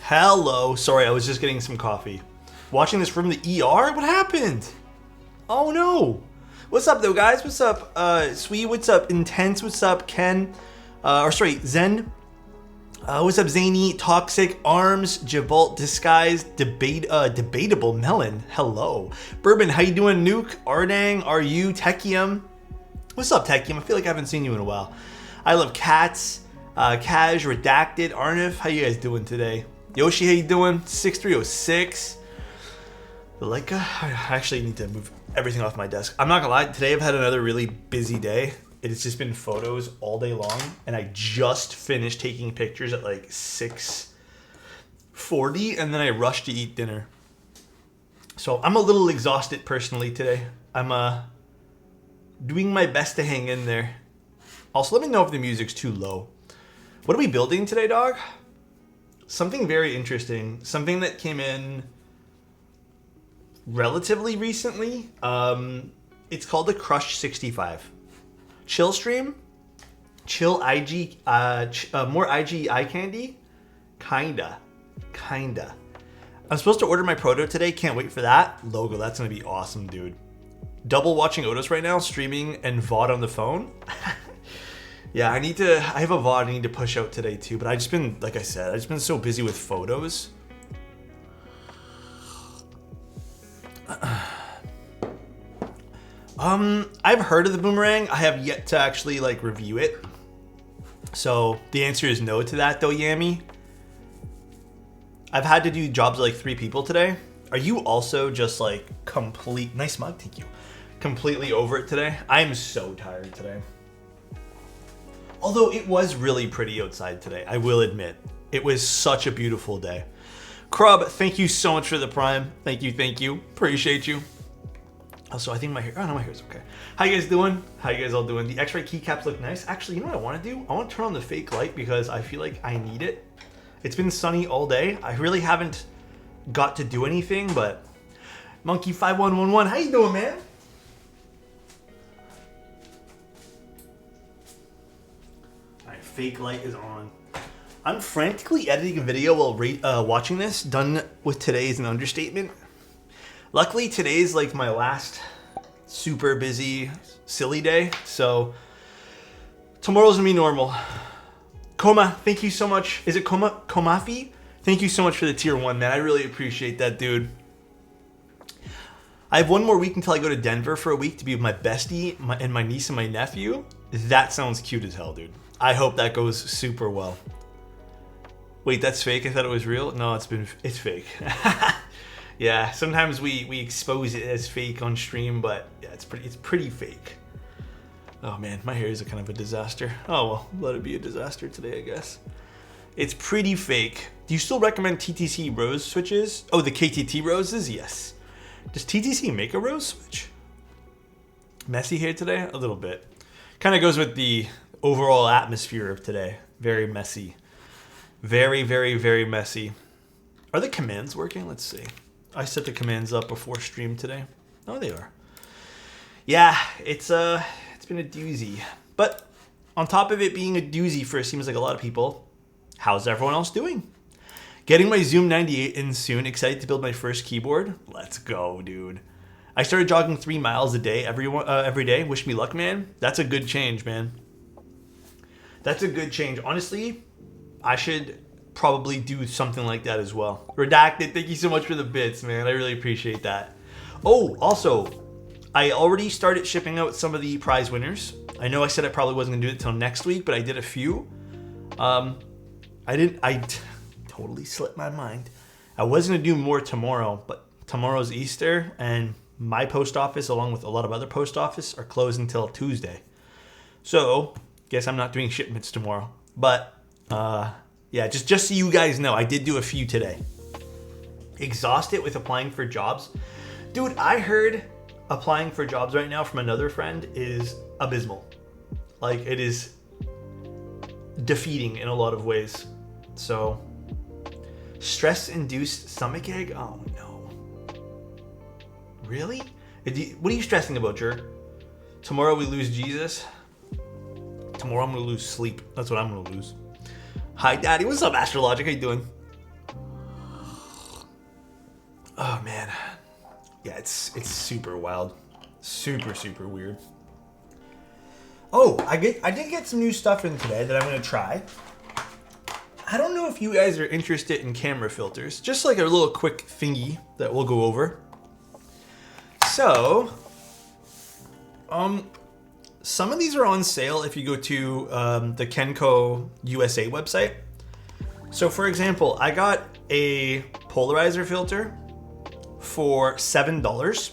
Hello. Sorry, I was just getting some coffee. Watching this from the ER? What happened? Oh no. What's up though, guys? What's up, Sweet? What's up, Intense? What's up, Ken? Zen. What's up, Zany? Toxic Arms, Javolt Disguise, Debatable Melon. Hello. Bourbon, how you doing? Nuke, Ardang, are you? Techium. What's up, Techium? I feel like I haven't seen you in a while. I love cats. Cash, Redacted, Arnif, how you guys doing today? Yoshi, how you doing? 6306. Leica, I actually need to move everything off my desk. I'm not gonna lie, today I've had another really busy day. It's just been photos all day long, and I just finished taking pictures at like 6:40, and then I rushed to eat dinner. So I'm a little exhausted personally today. I'm doing my best to hang in there. Also, let me know if the music's too low. What are we building today, dog? Something very interesting. Something that came in relatively recently. It's called the Krush65. Chill stream? Chill IG, more IG eye candy? Kinda. I'm supposed to order my proto today. Can't wait for that. Logo, that's gonna be awesome, dude. Double watching Otis right now, streaming and VOD on the phone. Yeah, I have a VOD I need to push out today too, but I've just been, like I said, I've just been so busy with photos. I've heard of the boomerang. I have yet to actually like review it. So the answer is no to that though, Yami. I've had to do jobs with like 3 people today. Are you also just like nice mug, thank you. Completely over it today? I am so tired today. Although it was really pretty outside today, I will admit. It was such a beautiful day. Krub, thank you so much for the prime. Thank you. Appreciate you. Also, I think my hair, oh no, my hair's okay. How you guys doing? How you guys all doing? The X-ray keycaps look nice. Actually, you know what I want to do? I want to turn on the fake light because I feel like I need it. It's been sunny all day. I really haven't got to do anything, but Monkey5111, how you doing, man? Alright, fake light is on. I'm frantically editing a video while watching this. Done with today is an understatement. Luckily, today's like my last super busy, silly day. So tomorrow's gonna be normal. Koma, thank you so much. Is it Komafi? Thank you so much for the tier 1, man. I really appreciate that, dude. I have 1 more week until I go to Denver for a week to be with my bestie and my niece and my nephew. That sounds cute as hell, dude. I hope that goes super well. Wait, that's fake? I thought it was real? No, it's fake. Yeah, sometimes we expose it as fake on stream, but yeah, it's pretty fake. Oh man, my hair is a kind of a disaster. Oh well, let it be a disaster today, I guess. It's pretty fake. Do you still recommend TTC rose switches? Oh, the KTT roses? Yes. Does TTC make a rose switch? Messy hair today? A little bit. Kind of goes with the overall atmosphere of today. Very messy. Very, very, very messy. Are the commands working? Let's see. I set the commands up before stream today. Oh, they are. Yeah, it's been a doozy. But on top of it being a doozy for it seems like a lot of people, how's everyone else doing? Getting my Zoom 98 in soon. Excited to build my first keyboard. Let's go, dude. I started jogging 3 miles a day every day. Wish me luck, man. That's a good change, man. That's a good change. Honestly, I should probably do something like that as well. Redacted, thank you so much for the bits, man. I really appreciate that. Oh, also, I already started shipping out some of the prize winners. I know I said I probably wasn't gonna do it till next week, but I did a few. I totally slipped my mind. I was gonna do more tomorrow, but tomorrow's Easter and my post office, along with a lot of other post office, are closed until Tuesday. So, guess I'm not doing shipments tomorrow. But, yeah, just so you guys know, I did do a few today. Exhausted with applying for jobs. Dude, I heard applying for jobs right now from another friend is abysmal. Like, it is defeating in a lot of ways. So, stress-induced stomachache? Oh, no. Really? What are you stressing about, jerk? Tomorrow we lose Jesus. Tomorrow I'm gonna lose sleep. That's what I'm gonna lose. Hi, Daddy. What's up, Astrologic? How you doing? Oh man. Yeah, it's super wild. Super, super weird. Oh, I did get some new stuff in today that I'm gonna try. I don't know if you guys are interested in camera filters. Just like a little quick thingy that we'll go over. So, some of these are on sale if you go to the Kenko USA website. So for example, I got a polarizer filter for $7.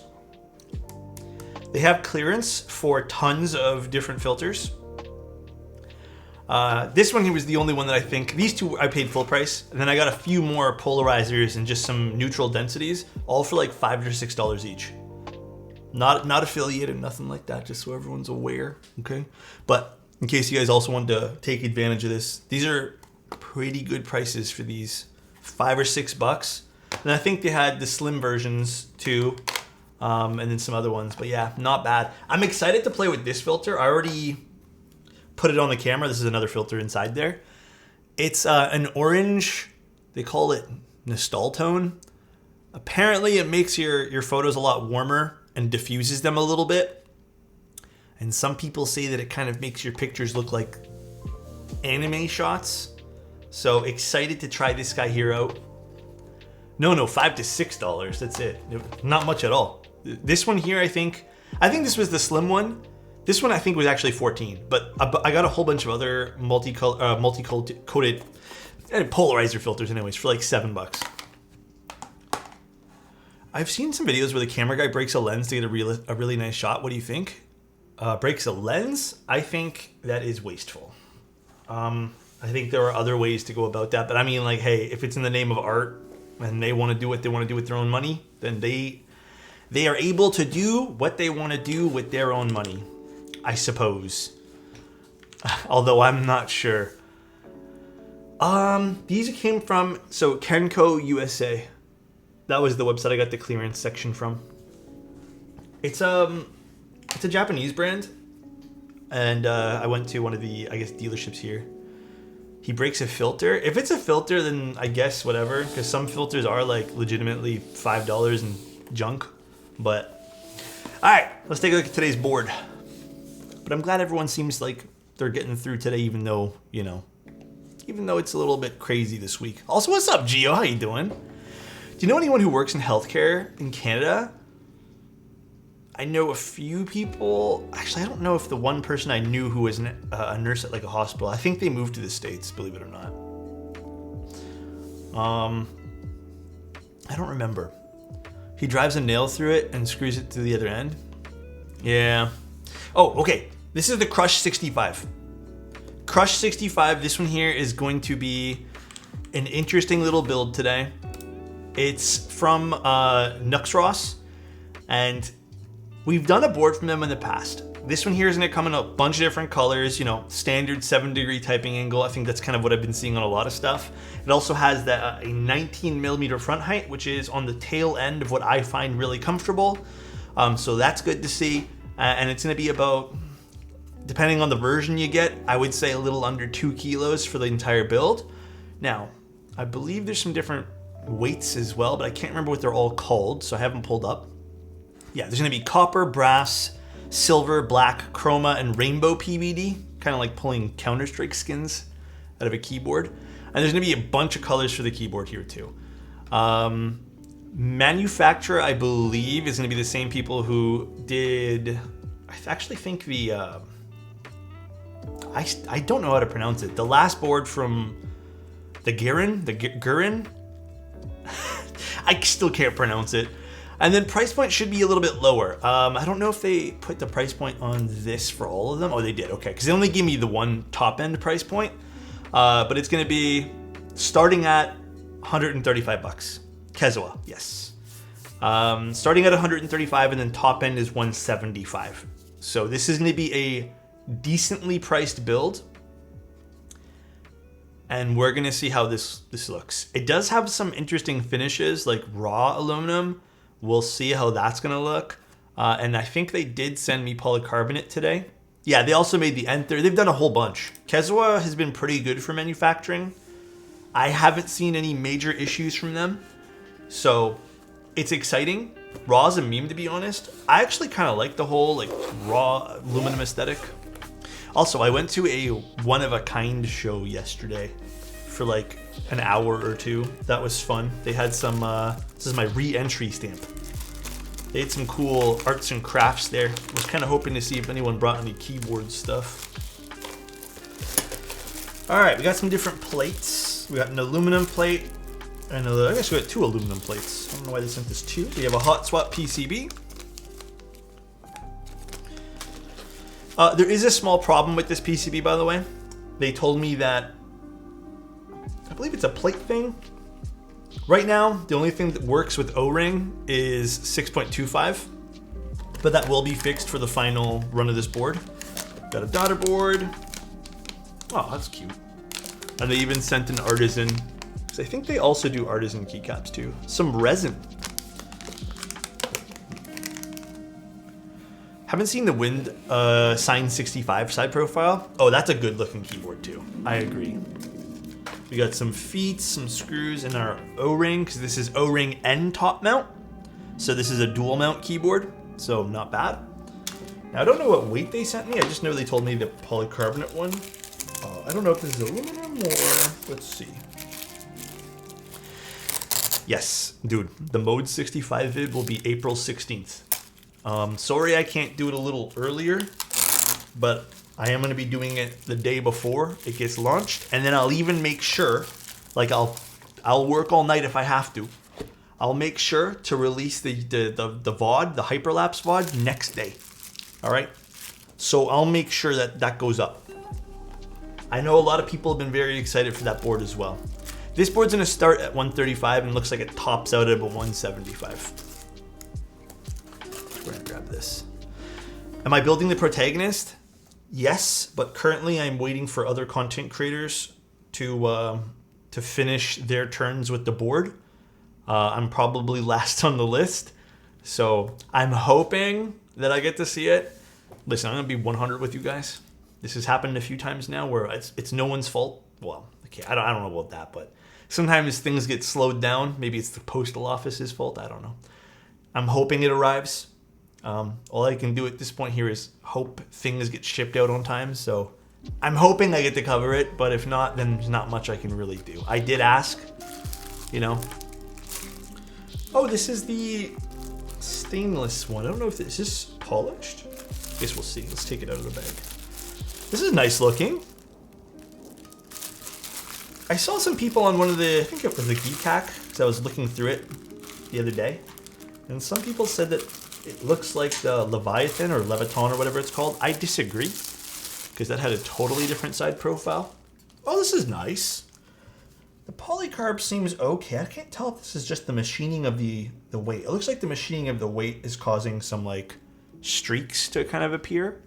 They have clearance for tons of different filters. This one here was the only one that I think, these two I paid full price, and then I got a few more polarizers and just some neutral densities, all for like $5 or $6 each. Not affiliated, nothing like that, just so everyone's aware, okay? But in case you guys also wanted to take advantage of this, these are pretty good prices for these, $5 or $6. And I think they had the slim versions too, and then some other ones, but yeah, not bad. I'm excited to play with this filter. I already put it on the camera. This is another filter inside there. It's an orange, they call it Nostaltone. Apparently it makes your photos a lot warmer and diffuses them a little bit. And some people say that it kind of makes your pictures look like anime shots. So excited to try this guy here out. No, $5 to $6, that's it. Not much at all. This one here, I think this was the slim one. This one I think was actually 14, but I got a whole bunch of other multi-coated polarizer filters anyways for like $7. I've seen some videos where the camera guy breaks a lens to get a really nice shot. What do you think? Breaks a lens? I think that is wasteful. I think there are other ways to go about that, but I mean, like, hey, if it's in the name of art and they want to do what they want to do with their own money, then they are able to do what they want to do with their own money, I suppose. Although I'm not sure. These came from, so Kenko USA. That was the website I got the clearance section from. It's a Japanese brand, and I went to one of the, I guess, dealerships here. He breaks a filter. If it's a filter, then I guess whatever, because some filters are like legitimately $5 and junk. But all right, let's take a look at today's board. But I'm glad everyone seems like they're getting through today, even though it's a little bit crazy this week. Also, what's up, Gio? How you doing? Do you know anyone who works in healthcare in Canada? I know a few people. Actually, I don't know if the one person I knew who was a nurse at like a hospital, I think they moved to the States, believe it or not. I don't remember. He drives a nail through it and screws it to the other end. Yeah. Oh, okay. This is the Krush65. Krush65, this one here is going to be an interesting little build today. It's from Nuxross, and we've done a board from them in the past. This one here is going to come in a bunch of different colors, standard 7-degree typing angle. I think that's kind of what I've been seeing on a lot of stuff. It also has a 19mm front height, which is on the tail end of what I find really comfortable. So that's good to see. And it's going to be about, depending on the version you get, I would say a little under 2 kilos for the entire build. Now, I believe there's some different weights as well, but I can't remember what they're all called, so I haven't pulled up. Yeah, there's going to be copper, brass, silver, black, chroma, and rainbow PVD, kind of like pulling Counter-Strike skins out of a keyboard. And there's going to be a bunch of colors for the keyboard here too. Manufacturer, I believe, is going to be the same people who did, I actually think the, I don't know how to pronounce it. The last board from the Gurin? I still can't pronounce it. And then price point should be a little bit lower. I don't know if they put the price point on this for all of them. Oh, they did, okay. Because they only gave me the one top end price point. But it's gonna be starting at $135. Kezawa, yes. Starting at 135 and then top end is 175. So this is gonna be a decently priced build. And we're gonna see how this looks. It does have some interesting finishes, like raw aluminum. We'll see how that's gonna look. And I think they did send me polycarbonate today. Yeah, they also made the Enter. They've done a whole bunch. Kezawa has been pretty good for manufacturing. I haven't seen any major issues from them. So it's exciting. Raw's a meme, to be honest. I actually kind of like the whole like raw aluminum aesthetic. Also, I went to a one-of-a-kind show yesterday for like an hour or two. That was fun. They had some, this is my re-entry stamp. They had some cool arts and crafts there. I was kind of hoping to see if anyone brought any keyboard stuff. All right, we got some different plates. We got an aluminum plate, and I guess we got 2 aluminum plates. I don't know why they sent this 2. We have a hot swap PCB. There is a small problem with this PCB, by the way. They told me that, I believe it's a plate thing. Right now, the only thing that works with O-ring is 6.25, but that will be fixed for the final run of this board. Got a daughter board. Oh, that's cute. And they even sent an artisan, because I think they also do artisan keycaps too. Some resin. Haven't seen the Wind Sign 65 side profile. Oh, that's a good looking keyboard too. I agree. We got some feet, some screws, and our O-ring, because this is O-ring and top mount. So this is a dual mount keyboard, so not bad. Now I don't know what weight they sent me. I just know they told me the polycarbonate one. I don't know if this is aluminum or, let's see. Yes, dude, the Mode 65 vid will be April 16th. Sorry I can't do it a little earlier, but I am going to be doing it the day before it gets launched, and then I'll even make sure, like I'll work all night if I have to. I'll make sure to release the VOD, the hyperlapse VOD, next day. All right, so I'll make sure that that goes up. I know a lot of people have been very excited for that board as well. This board's going to start at 135 and looks like it tops out at about 175. We're going to grab this. Am I building the protagonist? Yes, but currently I'm waiting for other content creators to finish their turns with the board. I'm probably last on the list, so I'm hoping that I get to see it. Listen, I'm gonna be 100 with you guys. This has happened a few times now where it's no one's fault. Well, okay, I don't know about that, but sometimes things get slowed down. Maybe it's the postal office's fault. I don't know. I'm hoping it arrives. All I can do at this point here is hope things get shipped out on time. So I'm hoping I get to cover it, but if not, then there's not much I can really do. I did ask, you know. Oh, this is the stainless one. I don't know if is this polished? I guess we'll see. Let's take it out of the bag. This is nice looking. I saw some people on one of the, I think it was the keycaps, because I was looking through it the other day, and some people said that it looks like the Leviathan or Leviton or whatever it's called. I disagree, because that had a totally different side profile. Oh, this is nice. The polycarb seems okay. I can't tell if this is just the machining of the weight. It looks like the machining of the weight is causing some like streaks to kind of appear.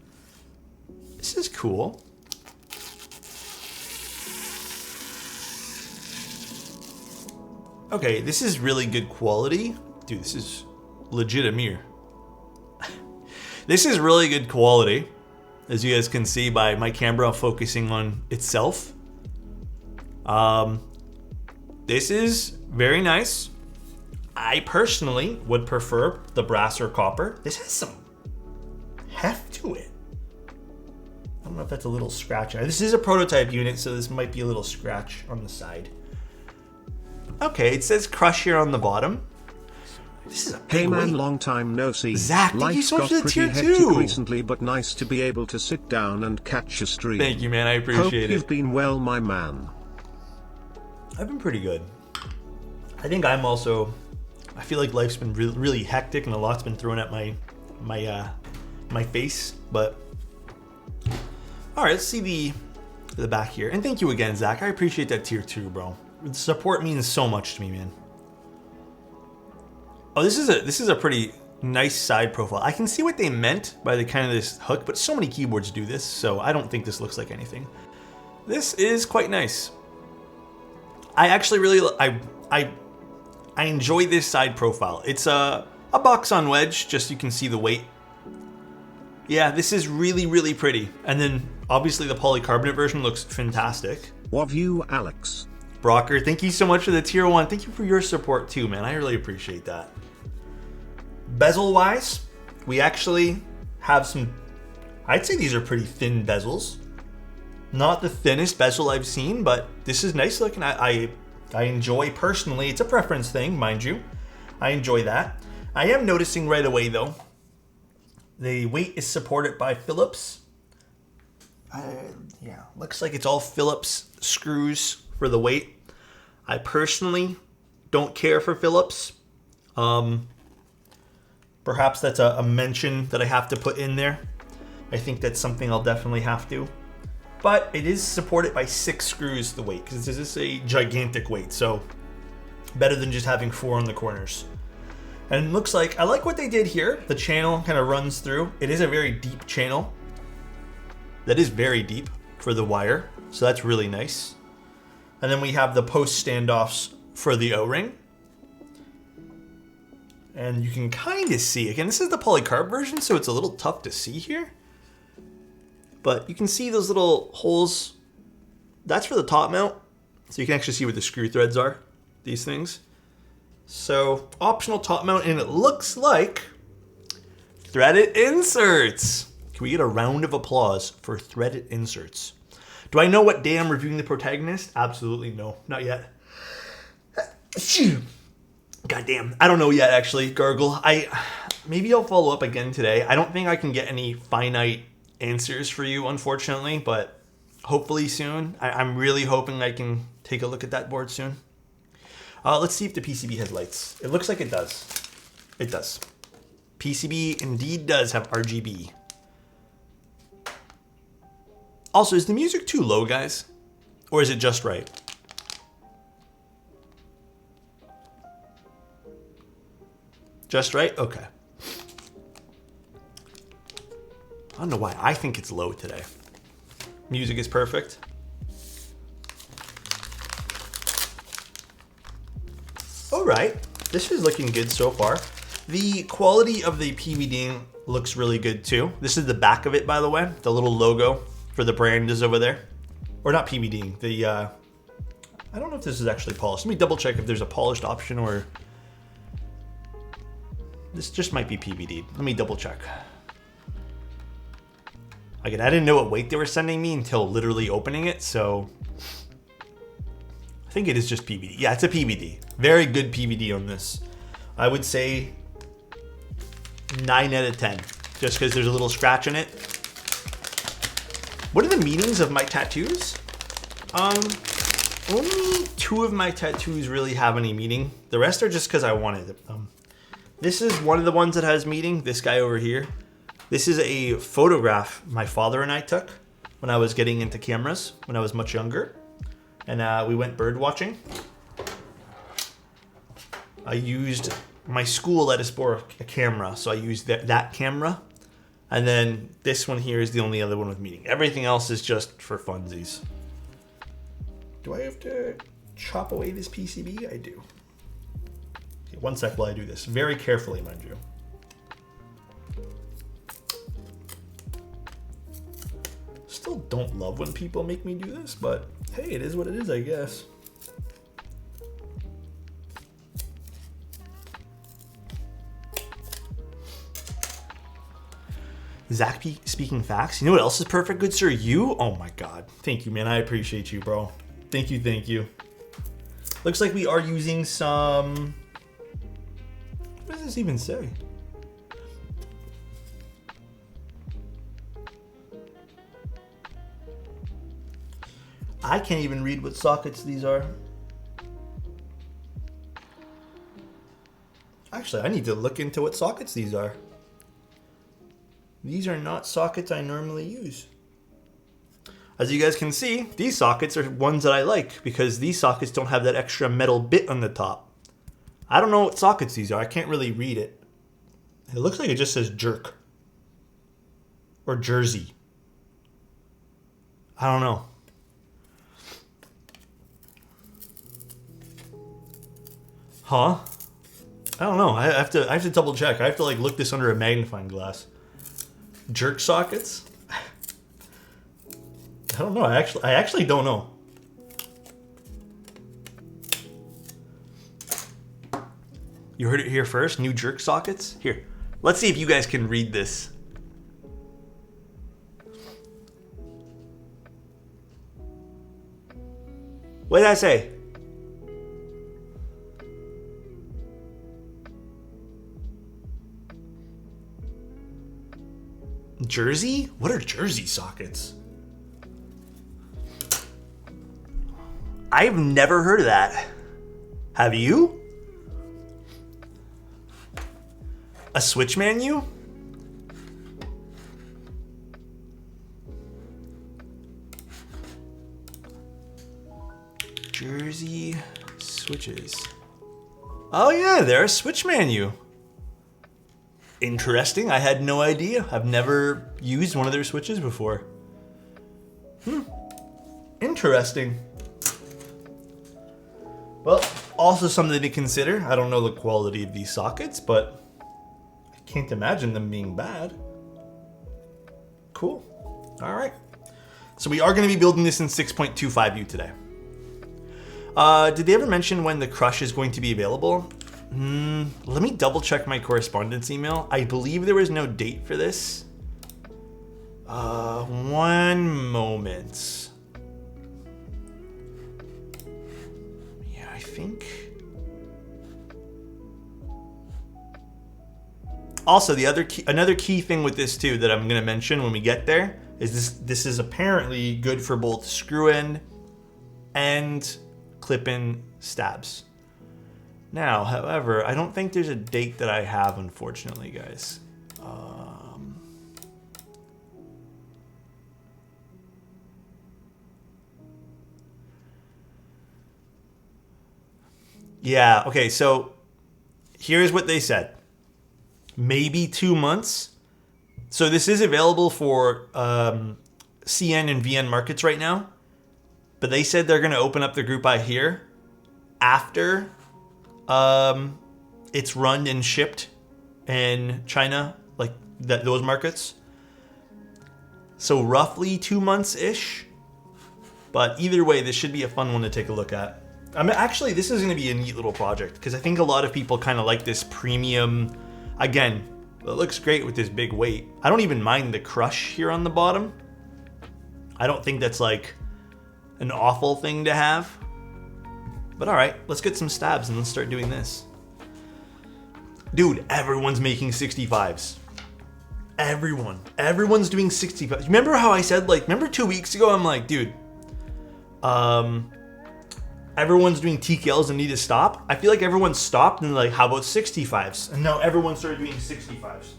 This is cool. Okay, this is really good quality. Dude, this is legit a mirror. This is really good quality, as you guys can see by my camera focusing on itself. This is very nice. I personally would prefer the brass or copper. This has some heft to it. I don't know if that's a little scratch. This is a prototype unit, so this might be a little scratch on the side. Okay, it says Krush here on the bottom. This is a big Hey man, weight. long time no see. Zach, thank you so much for the tier 2. Recently, but nice to be able to sit down and catch a stream. Thank you, man. I appreciate Hope it. you've been well, my man. I've been pretty good. I think I'm also. I feel like life's been really hectic and a lot's been thrown at my face. But all right, let's see the back here. And thank you again, Zach. I appreciate that tier 2, bro. The support means so much to me, man. Oh, this is a pretty nice side profile. I can see what they meant by the kind of this hook, but so many keyboards do this, so I don't think this looks like anything. This is quite nice. I actually really I enjoy this side profile. It's a box on wedge, just so you can see the weight. Yeah, this is really pretty. And then obviously the polycarbonate version looks fantastic. Love you, Alex. Brocker, thank you so much for the tier 1. Thank you for your support too, man. I really appreciate that. Bezel wise, we actually have some, I'd say these are pretty thin bezels. Not the thinnest bezel I've seen, but this is nice looking. I enjoy personally, it's a preference thing, mind you. I enjoy that. I am noticing right away though, the weight is supported by Phillips. Yeah, looks like it's all Phillips screws for the weight. I personally don't care for Phillips. Perhaps that's a mention that I have to put in there. I think that's something I'll definitely have to. But it is supported by 6 screws the weight, because this is a gigantic weight, so better than just having 4 on the corners. And it looks like, I like what they did here. The channel kind of runs through. It is a very deep channel. That is very deep for the wire, so that's really nice. And then we have the post standoffs for the O-ring. And you can kind of see, again, this is the polycarb version, so it's a little tough to see here. But you can see those little holes. That's for the top mount, so you can actually see where the screw threads are, these things. So, optional top mount, and it looks like threaded inserts. Can we get a round of applause for threaded inserts? Do I know what day I'm reviewing the protagonist? Absolutely no, not yet. God damn, I don't know yet actually, Gargle. Maybe I'll follow up again today. I don't think I can get any finite answers for you, unfortunately, but hopefully soon. I'm really hoping I can take a look at that board soon. Let's see if the PCB has lights. It looks like it does. It does. PCB indeed does have RGB. Also, is the music too low, guys? Or is it just right? Just right? Okay. I don't know why I think it's low today. Music is perfect. All right, this is looking good so far. The quality of the PVD looks really good too. This is the back of it, by the way. The little logo for the brand is over there. Or not PVD, I don't know if this is actually polished. Let me double check if there's a polished option or... This just might be PVD. Let me double check. Again, I didn't know what weight they were sending me until literally opening it, so... I think it is just PVD. Yeah, it's a PVD. Very good PVD on this. I would say 9 out of 10, just because there's a little scratch in it. What are the meanings of my tattoos? Only 2 of my tattoos really have any meaning. The rest are just because I wanted them. This is one of the ones that has meaning, this guy over here. This is a photograph my father and I took when I was getting into cameras, when I was much younger. And we went bird watching. I used, my school let us borrow a camera, so I used that camera. And then this one here is the only other one with meaning. Everything else is just for funsies. Do I have to chop away this PCB? I do. Okay, one sec while I do this. Very carefully, mind you. Still don't love when people make me do this, but hey, it is what it is, I guess. Zach speaking facts. You know what else is perfect, good sir? You? Oh my god. Thank you, man. I appreciate you, bro. Thank you, thank you. Looks like we are using some... What does this even say? I can't even read what sockets these are. Actually, I need to look into what sockets these are. These are not sockets I normally use. As you guys can see, these sockets are ones that I like because these sockets don't have that extra metal bit on the top. I don't know what sockets these are. I can't really read it. It looks like it just says jerk. Or jersey. I don't know. Huh? I don't know. I have to double check. I have to like look this under a magnifying glass. Jerk sockets? I don't know. I actually don't know. You heard it here first. New jerk sockets. Here, let's see if you guys can read this. What did I say? Jersey? What are jersey sockets? I've never heard of that. Have you? A switch menu? Jersey switches. Oh yeah, they're a switch menu. Interesting. I had no idea. I've never used one of their switches before. Interesting. Well, also something to consider. I don't know the quality of these sockets, but I can't imagine them being bad. Cool. All right. So we are going to be building this in 6.25U today. Did they ever mention when the Krush is going to be available? Let me double check my correspondence email. I believe there was no date for this. One moment. Yeah, I think. Also, another key thing with this too that I'm going to mention when we get there is this is apparently good for both screw-in and clip-in stabs. Now, however, I don't think there's a date that I have, unfortunately, guys. Yeah, okay, so here's what they said. Maybe 2 months. So this is available for CN and VN markets right now. But they said they're going to open up the group buy here after it's run and shipped in China, like those markets. So roughly 2 months-ish. But either way, this should be a fun one to take a look at. Actually, this is going to be a neat little project because I think a lot of people kind of like this premium. Again, it looks great with this big weight. I don't even mind the crush here on the bottom. I don't think that's like an awful thing to have. But all right, let's get some stabs and let's start doing this. Dude, everyone's making 65s. Everyone's doing 65s. Remember how I said, like, remember 2 weeks ago, I'm like, dude, everyone's doing TKLs and need to stop. I feel like everyone stopped and like, how about 65s? And now everyone started doing 65s.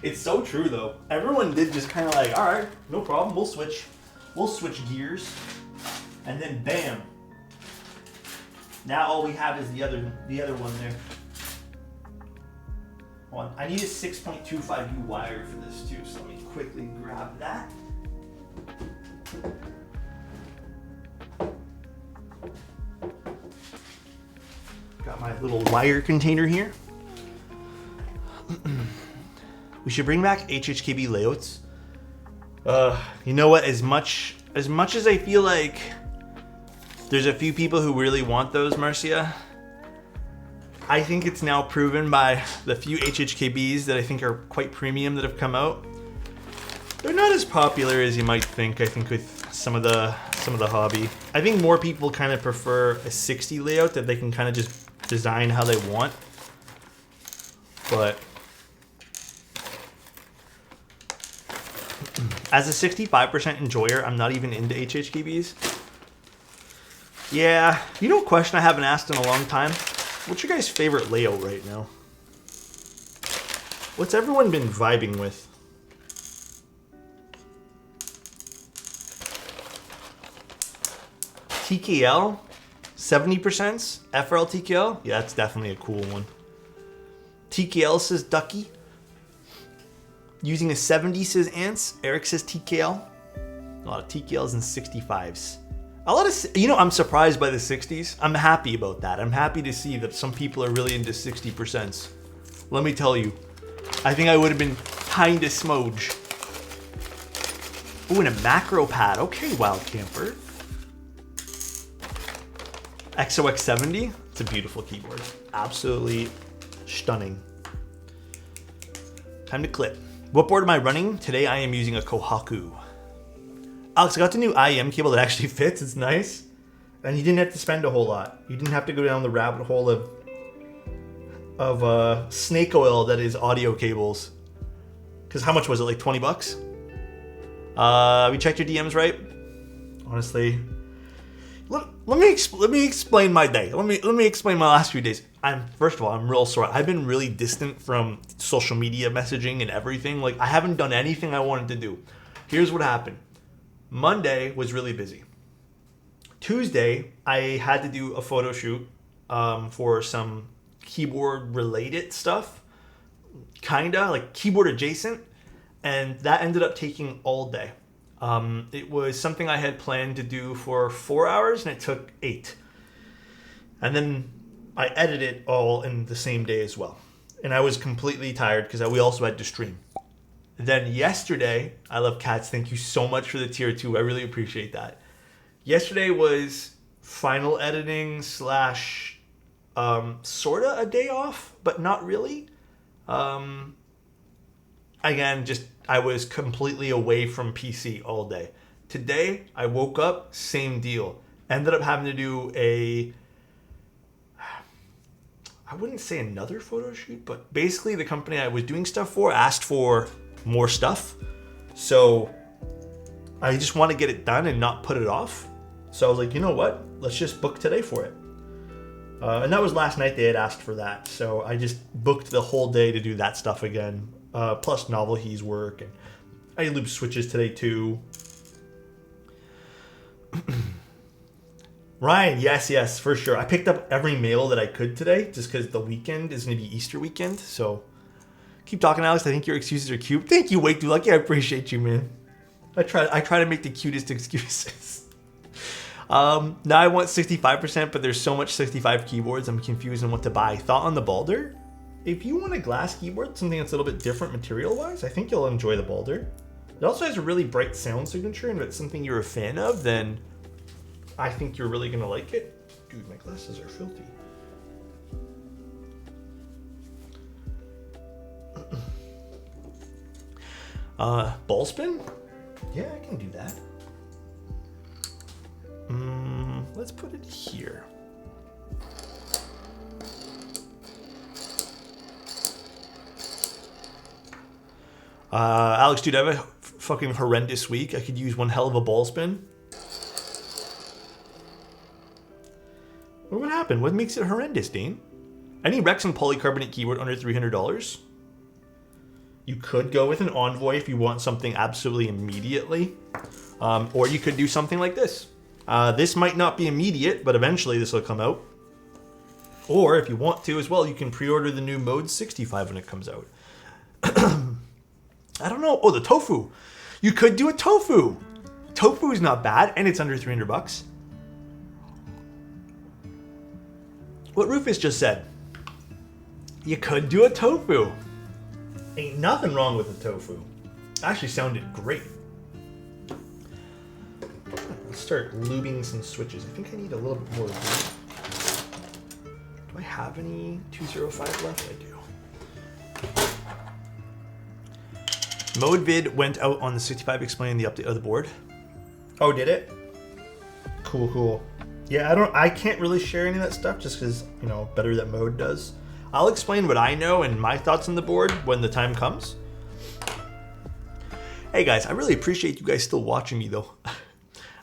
It's so true though. Everyone did just kind of like, all right, no problem. We'll switch gears, and then bam. Now all we have is the other one there. Hold on. I need a 6.25U wire for this too, so let me quickly grab that. Got my little wire container here. We should bring back HHKB layouts. You know what? As much as I feel like there's a few people who really want those, Marcia, I think it's now proven by the few HHKBs that I think are quite premium that have come out. They're not as popular as you might think, I think, with some of the hobby. I think more people kind of prefer a 60 layout that they can kind of just design how they want. But as a 65% enjoyer, I'm not even into HHKBs. Yeah, you know a question I haven't asked in a long time? What's your guys' favorite layout right now? What's everyone been vibing with? TKL? 70%? FRL TKL? Yeah, that's definitely a cool one. TKL says Ducky. Using a 70 says Ants. Eric says TKL. A lot of TKLs and 65s. A lot of, you know, I'm surprised by the 60s. I'm happy about that. I'm happy to see that some people are really into 60%. Let me tell you, I think I would have been kinda smooge. Ooh, and a macro pad. Okay, Wild Camper. XOX70. It's a beautiful keyboard. Absolutely stunning. Time to clip. What board am I running? Today I am using a Kohaku. Alex, I got the new IEM cable that actually fits. It's nice. And you didn't have to spend a whole lot. You didn't have to go down the rabbit hole of snake oil that is audio cables. Because how much was it? Like 20 bucks? We checked your DMs, right? Honestly. Let me explain my day. Let me explain my last few days. First of all, I'm real sorry. I've been really distant from social media messaging and everything. Like, I haven't done anything I wanted to do. Here's what happened. Monday was really busy. Tuesday, I had to do a photo shoot for some keyboard related stuff. Kinda, like keyboard adjacent. And that ended up taking all day. It was something I had planned to do for 4 hours and it took 8. And then I edited it all in the same day as well. And I was completely tired because we also had to stream. Then yesterday, I love cats. Thank you so much for the tier 2. I really appreciate that. Yesterday was final editing / sorta a day off, but not really. Again, just I was completely away from PC all day. Today, I woke up, same deal. Ended up having to do I wouldn't say another photo shoot, but basically the company I was doing stuff for asked for more stuff. So I just want to get it done and not put it off. So I was like, you know what? Let's just book today for it. And that was last night they had asked for that. So I just booked the whole day to do that stuff again. Plus novelties work. And I looped switches today too. Ryan, yes, for sure. I picked up every mail that I could today just because the weekend is going to be Easter weekend. So keep talking, Alex. I think your excuses are cute. Thank you, Wake Too Lucky. I appreciate you, man. I try to make the cutest excuses. Now I want 65%, but there's so much 65 keyboards. I'm confused on what to buy. Thought on the Balder? If you want a glass keyboard, something that's a little bit different material-wise, I think you'll enjoy the Balder. It also has a really bright sound signature, and if it's something you're a fan of, then I think you're really gonna like it. Dude, my glasses are filthy. Ball spin? Yeah, I can do that. Let's put it here. Alex, dude, I have a fucking horrendous week. I could use one hell of a ball spin. What happened? What makes it horrendous, Dane? Any Rex and polycarbonate keyboard under $300? You could go with an Envoy if you want something absolutely immediately. Or you could do something like this. This might not be immediate, but eventually this will come out. Or if you want to as well, you can pre-order the new Mode 65 when it comes out. I don't know. Oh, the Tofu. You could do a Tofu. Tofu is not bad, and it's under 300 bucks. What Rufus just said. You could do a Tofu. Ain't nothing wrong with a Tofu. Actually sounded great. Let's start lubing some switches. I think I need a little bit more lube. Do I have any 205 left? I do. Mode vid went out on the 65 explaining the update of the board. Oh, did it? Cool. Yeah, I can't really share any of that stuff just because, you know, better that Mode does. I'll explain what I know and my thoughts on the board when the time comes. Hey guys, I really appreciate you guys still watching me though.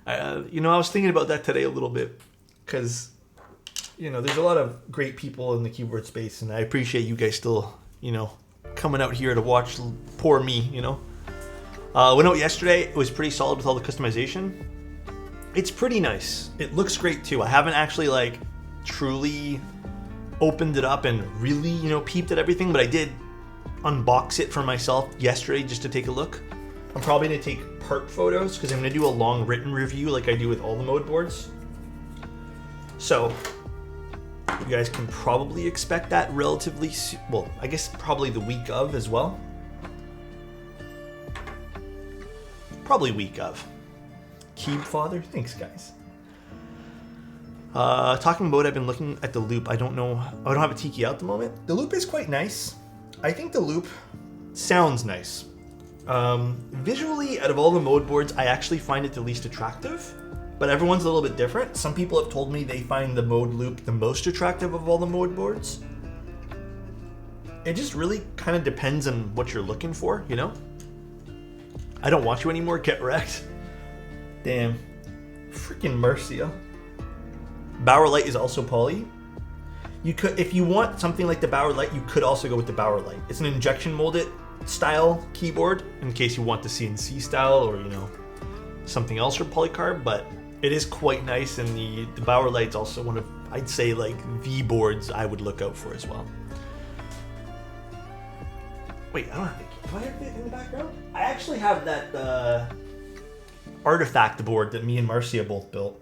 I was thinking about that today a little bit because, there's a lot of great people in the keyboard space and I appreciate you guys still, coming out here to watch poor me, Went out yesterday. It was pretty solid with all the customization. It's pretty nice. It looks great too. I haven't actually truly opened it up and really, peeped at everything, but I did unbox it for myself yesterday just to take a look. I'm probably going to take part photos because I'm going to do a long written review like I do with all the mode boards. So You guys can probably expect that relatively well, I guess probably the week of as well. Probably week of. Cube Father, thanks guys. Talking about, I've been looking at the loop. I don't know, I don't have a Tiki out at the moment. The loop is quite nice. I think the loop sounds nice. Visually, out of all the mode boards, I actually find it the least attractive, but everyone's a little bit different. Some people have told me they find the mode loop the most attractive of all the mode boards. It just really kind of depends on what you're looking for, you know? I don't want you anymore, get wrecked. Damn. Freaking Mercia. Bower Light is also poly. You could, if you want something like the Bower Light, you could also go with the Bower Light. It's an injection molded style keyboard in case you want the CNC style or, you know, something else for polycarb, but it is quite nice, and the Bower Light's also one of, I'd say, like the boards I would look out for as well. Wait, I don't have it. Do I have it in the background? I actually have that artifact board that me and Marcia both built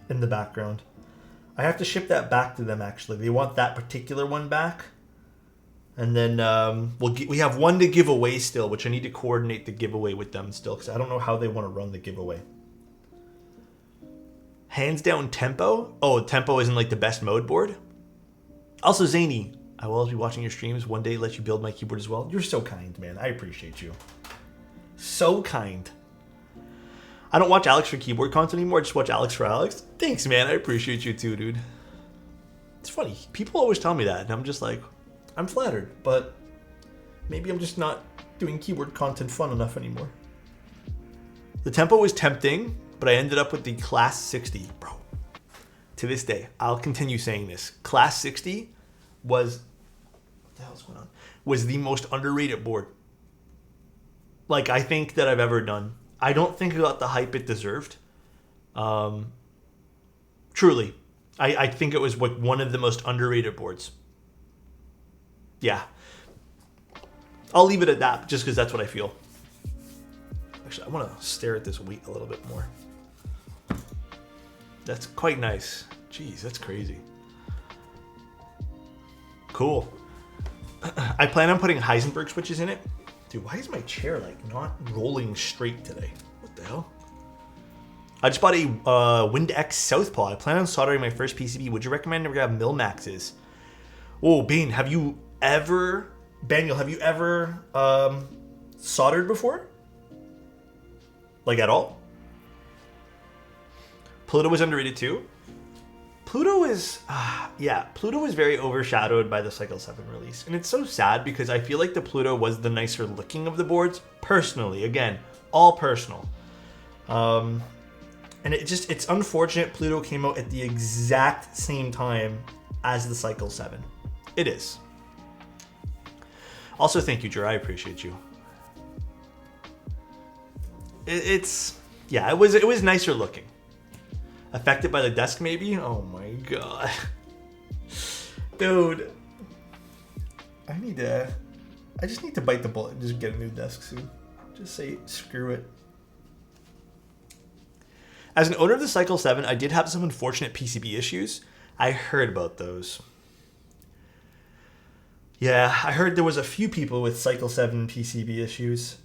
in the background. I have to ship that back to them, actually. They want that particular one back. And then we have one to give away still, which I need to coordinate the giveaway with them still, because I don't know how they want to run the giveaway. Hands down Tempo. Oh, Tempo isn't like the best mode board. Also, Zany, I will always be watching your streams. One day let you build my keyboard as well. You're so kind, man. I appreciate you. So kind. I don't watch Alex for keyboard content anymore. I just watch Alex for Alex. Thanks, man. I appreciate you too, dude. It's funny. People always tell me that, and I'm just like, I'm flattered, but maybe I'm just not doing keyboard content fun enough anymore. The Tempo was tempting, but I ended up with the Class 60. Bro, to this day, I'll continue saying this. Class 60 was, what the hell's going on? Was the most underrated board. Like, I think that I've ever done. I don't think it got the hype it deserved. Truly. I think it was one of the most underrated boards. Yeah. I'll leave it at that, just because that's what I feel. Actually, I want to stare at this weight a little bit more. That's quite nice. Jeez, that's crazy. Cool. I plan on putting Heisenberg switches in it. Dude, why is my chair like not rolling straight today? What the hell? I just bought a WindX Southpaw. I plan on soldering my first PCB. Would you recommend to grab Mil-Maxes? Oh, Bean, have you ever soldered before? Like at all? Pluto was underrated too. Pluto is, Pluto was very overshadowed by the Cycle 7 release. And it's so sad because I feel like the Pluto was the nicer looking of the boards, personally. Again, all personal. And it's unfortunate Pluto came out at the exact same time as the Cycle 7. It is. Also, thank you, Jer. I appreciate you. It was nicer looking. Affected by the desk, maybe? Oh my god. Dude. I just need to bite the bullet and just get a new desk soon. Just say, screw it. As an owner of the Cycle 7, I did have some unfortunate PCB issues. I heard about those. Yeah, I heard there was a few people with Cycle 7 PCB issues.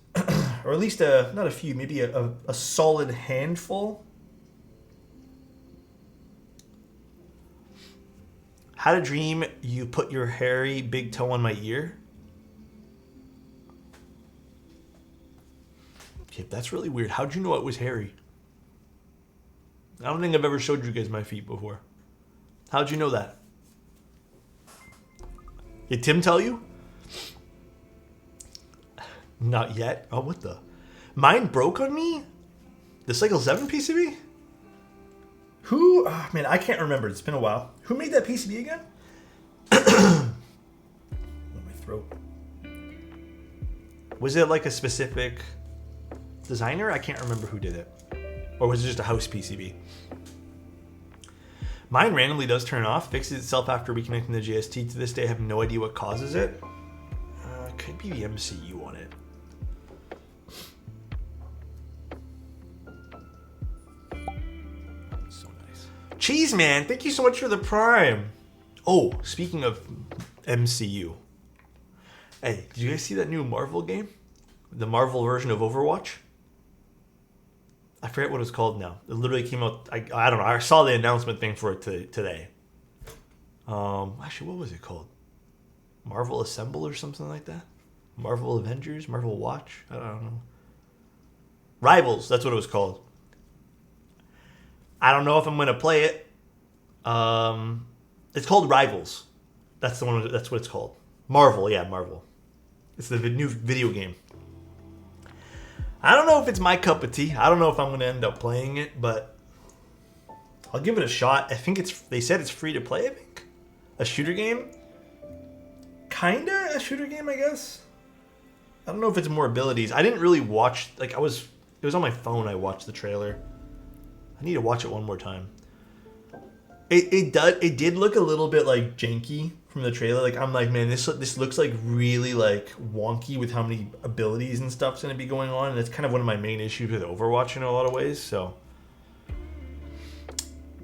Or at least not a few, maybe a solid handful. Had a dream you put your hairy big toe on my ear. Okay, that's really weird. How'd you know it was hairy? I don't think I've ever showed you guys my feet before. How'd you know that? Did Tim tell you? Not yet. Oh, what the? Mine broke on me? The Cycle 7 PCB? Who? Oh, man, I can't remember. It's been a while. Who made that PCB again? My throat. Was it like a specific designer? I can't remember who did it. Or was it just a house PCB? Mine randomly does turn off. Fixes itself after reconnecting the JST. To this day, I have no idea what causes it. Could be the MCU on it. So nice. Cheese Man, thank you so much for the Prime. Oh, speaking of MCU. Hey, did you guys see that new Marvel game? The Marvel version of Overwatch? I forget what it's called now. It literally came out, I don't know, I saw the announcement thing for it today. Actually, what was it called? Marvel Assemble or something like that? Marvel Avengers? Marvel Watch? I don't know. Rivals, that's what it was called. I don't know if I'm going to play it. It's called Rivals. That's the one, that's what it's called. Marvel, yeah, Marvel. It's the new video game. I don't know if it's my cup of tea. I don't know if I'm going to end up playing it, but I'll give it a shot. I think they said it's free to play, I think. A shooter game. Kinda a shooter game, I guess. I don't know if it's more abilities. I didn't really watch, like it was on my phone I watched the trailer. I need to watch it one more time. It did look a little bit like janky from the trailer. Like I'm like, man, this looks like really like wonky with how many abilities and stuff's gonna be going on, and that's kind of one of my main issues with Overwatch in a lot of ways. So,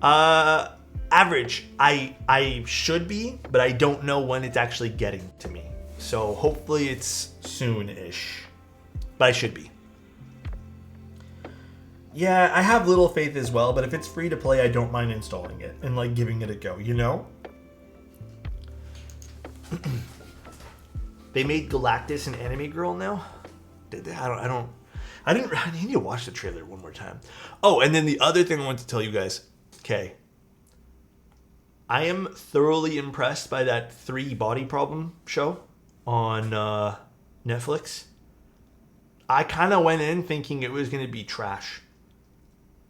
average. I should be, but I don't know when it's actually getting to me. So hopefully it's soon-ish, but I should be. Yeah, I have little faith as well, but if it's free to play, I don't mind installing it and like giving it a go, you know? They made Galactus an anime girl now? Did they? I need to watch the trailer one more time. Oh, and then the other thing I want to tell you guys. Okay. I am thoroughly impressed by that 3 Body Problem show on Netflix. I kind of went in thinking it was going to be trash.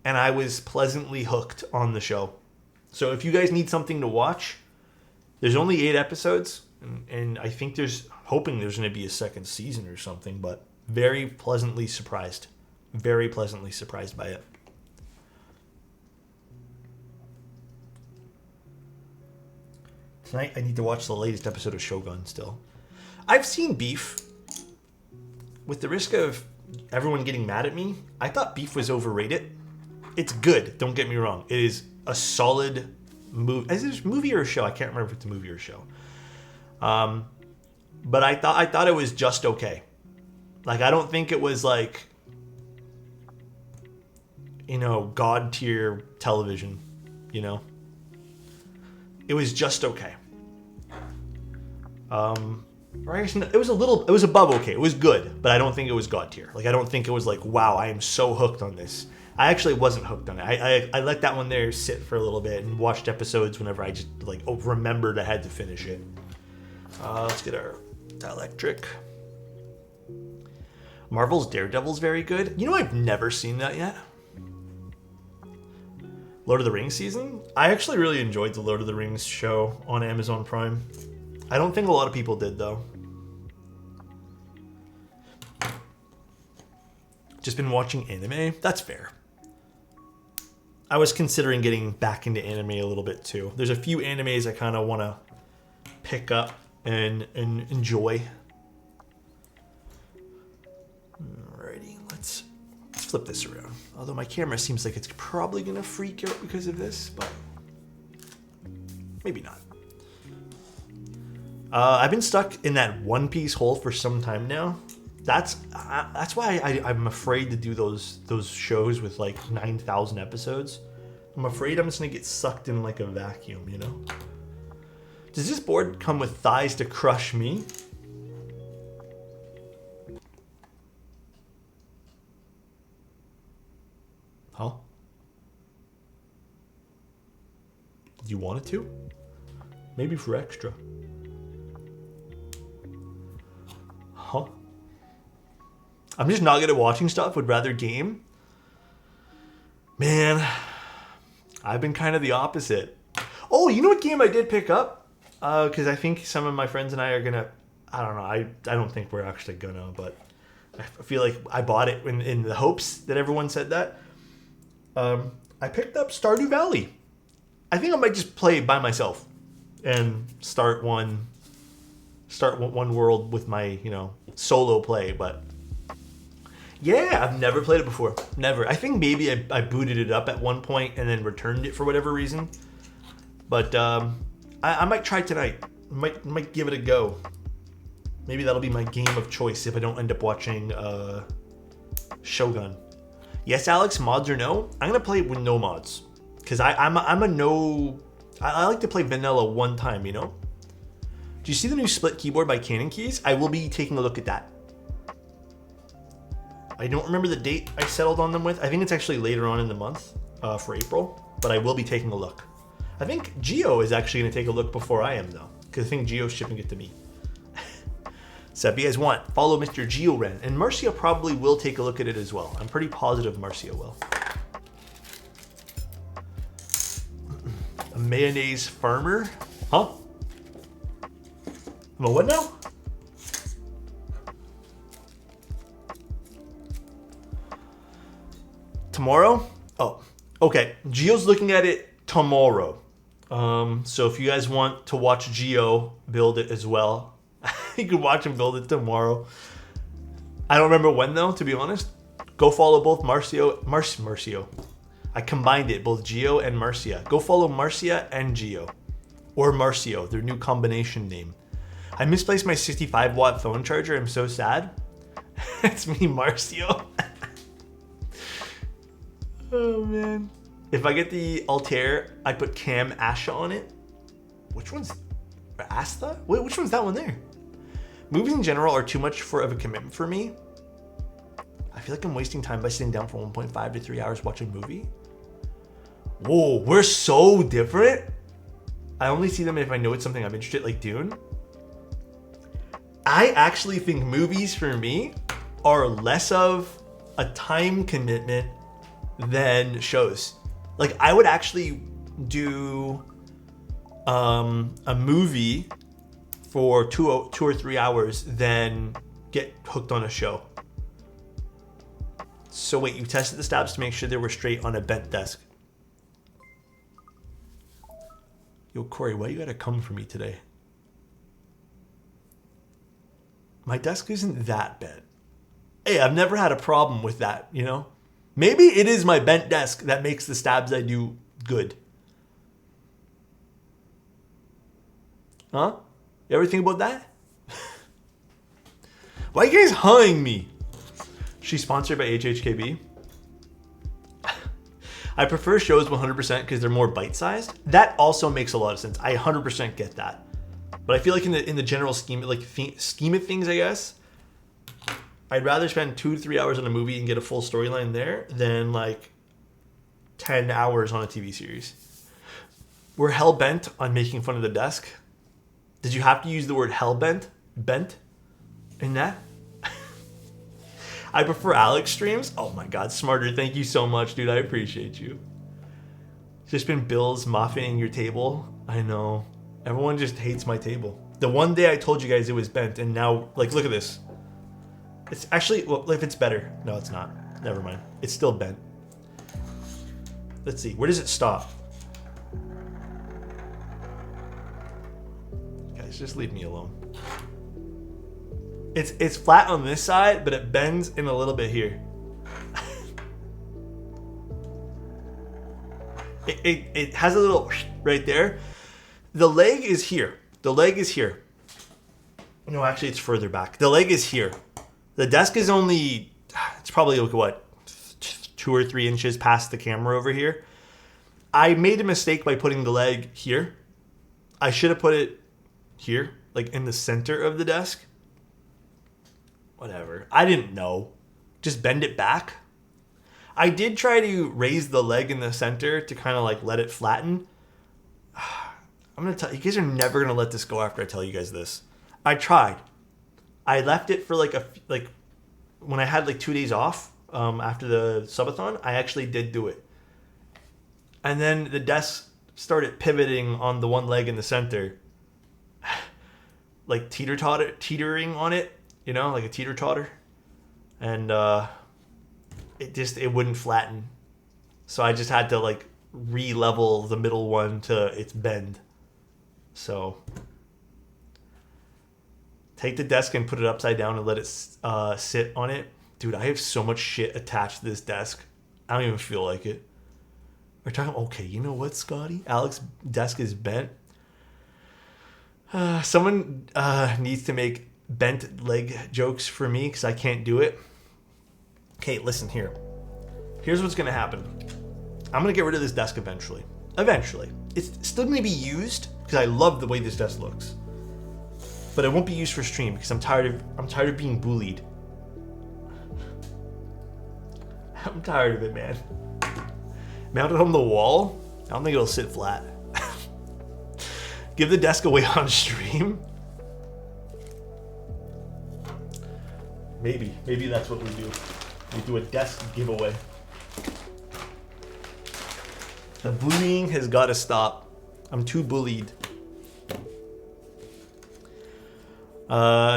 And I was pleasantly hooked on the show. So if you guys need something to watch, there's only 8 episodes. And I think hoping there's going to be a second season or something. But very pleasantly surprised. Very pleasantly surprised by it. Tonight I need to watch the latest episode of Shogun still. I've seen Beef. With the risk of everyone getting mad at me, I thought Beef was overrated. It's good, don't get me wrong. It is a solid movie. Is it a movie or a show? I can't remember if it's a movie or a show. But I thought it was just okay. Like I don't think it was like, you know, god tier television, you know. It was just okay. Or I guess it was above okay. It was good, but I don't think it was god tier. Like I don't think it was like, wow, I am so hooked on this. I actually wasn't hooked on it. I let that one there sit for a little bit and watched episodes whenever I just like remembered I had to finish it. Let's get our dielectric. Marvel's Daredevil's very good. You know, I've never seen that yet. Lord of the Rings season? I actually really enjoyed the Lord of the Rings show on Amazon Prime. I don't think a lot of people did, though. Just been watching anime? That's fair. I was considering getting back into anime a little bit, too. There's a few animes I kind of want to pick up and enjoy. Alrighty, let's flip this around. Although my camera seems like it's probably going to freak out because of this, but maybe not. I've been stuck in that One Piece hole for some time now. That's why I'm afraid to do those shows with like 9,000 episodes. I'm afraid I'm just going to get sucked in like a vacuum, you know? Does this board come with thighs to crush me? Huh? Do you want it to? Maybe for extra. Huh? I'm just not good at watching stuff. Would rather game. Man, I've been kind of the opposite. Oh, you know what game I did pick up? Because I think some of my friends and I are gonna. I don't know. I don't think we're actually gonna, but I feel like I bought it in the hopes that everyone said that. I picked up Stardew Valley. I think I might just play by myself and start one world with my, solo play. But yeah, I've never played it before. Never. I think maybe I booted it up at one point and then returned it for whatever reason. But I might try tonight. Might give it a go. Maybe that'll be my game of choice if I don't end up watching Shogun. Yes, Alex, mods or no? I'm gonna play with no mods. Cause I'm a no. I like to play vanilla one time, you know? Do you see the new split keyboard by Canon Keys? I will be taking a look at that. I don't remember the date I settled on them with. I think it's actually later on in the month for April, but I will be taking a look. I think Geo is actually gonna take a look before I am though, because I think Geo's shipping it to me. So if you guys want, follow Mr. Geo Ren, and Marcia probably will take a look at it as well. I'm pretty positive Marcia will. A mayonnaise farmer? Huh? I'm a what now? Tomorrow? Oh, okay. Geo's looking at it tomorrow. So if you guys want to watch Geo build it as well, you can watch him build it tomorrow. I don't remember when though, to be honest. Go follow both Marcio. I combined it, both Geo and Marcia. Go follow Marcia and Geo. Or Marcio, their new combination name. I misplaced my 65 watt phone charger. I'm so sad. It's me, Marcio. Oh man. If I get the Altair, I put Cam Asha on it. Which one's Asta? Wait, which one's that one there? Movies in general are too much of a commitment for me. I feel like I'm wasting time by sitting down for 1.5 to 3 hours watching a movie. Whoa, we're so different. I only see them if I know it's something I'm interested in, like Dune. I actually think movies for me are less of a time commitment than shows. Like I would actually do a movie for two or 3 hours than get hooked on a show. So wait, you tested the stabs to make sure they were straight on a bent desk. Yo, Corey, why you gotta come for me today? My desk isn't that bent. Hey, I've never had a problem with that, you know? Maybe it is my bent desk that makes the stabs I do good. Huh? You ever think about that? Why are you guys hugging me? She's sponsored by HHKB. I prefer shows 100% because they're more bite-sized. That also makes a lot of sense. I 100% get that. But I feel like in the general scheme, scheme of things, I guess, I'd rather spend 2 to 3 hours on a movie and get a full storyline there than like 10 hours on a TV series. We're hell-bent on making fun of the desk. Did you have to use the word hell-bent? Bent? In that? I prefer Alex streams. Oh my God, Smarter, thank you so much, dude. I appreciate you. It's just been Bill's mopping your table. I know. Everyone just hates my table. The one day I told you guys it was bent, and now, like, look at this. It's actually, well, if it's better. No, it's not. Never mind. It's still bent. Let's see. Where does it stop? Guys, just leave me alone. It's flat on this side, but it bends in a little bit here. It has a little right there. The leg is here. The leg is here. No, actually, it's further back. The leg is here. The desk is only, it's probably like what, 2 or 3 inches past the camera over here. I made a mistake by putting the leg here. I should have put it here, like in the center of the desk. Whatever. I didn't know. Just bend it back. I did try to raise the leg in the center to kind of like let it flatten. I'm going to tell you guys are never going to let this go after I tell you guys this. I tried. I left it for like when I had like 2 days off after the subathon, I actually did do it. And then the desk started pivoting on the one leg in the center. Like teetering on it. You know, like a teeter-totter. And it wouldn't flatten. So I just had to like re-level the middle one to its bend. So take the desk and put it upside down and let it sit on it. Dude, I have so much shit attached to this desk. I don't even feel like it. We're talking, okay, you know what, Scotty? Alex's desk is bent. Someone needs to make bent leg jokes for me because I can't do it. Okay, listen here. Here's what's going to happen. I'm going to get rid of this desk eventually. Eventually. It's still going to be used because I love the way this desk looks. But it won't be used for stream because I'm tired of being bullied. I'm tired of it, man. Mounted on the wall? I don't think it'll sit flat. Give the desk away on stream? Maybe that's what we do. We do a desk giveaway. The bullying has got to stop. I'm too bullied.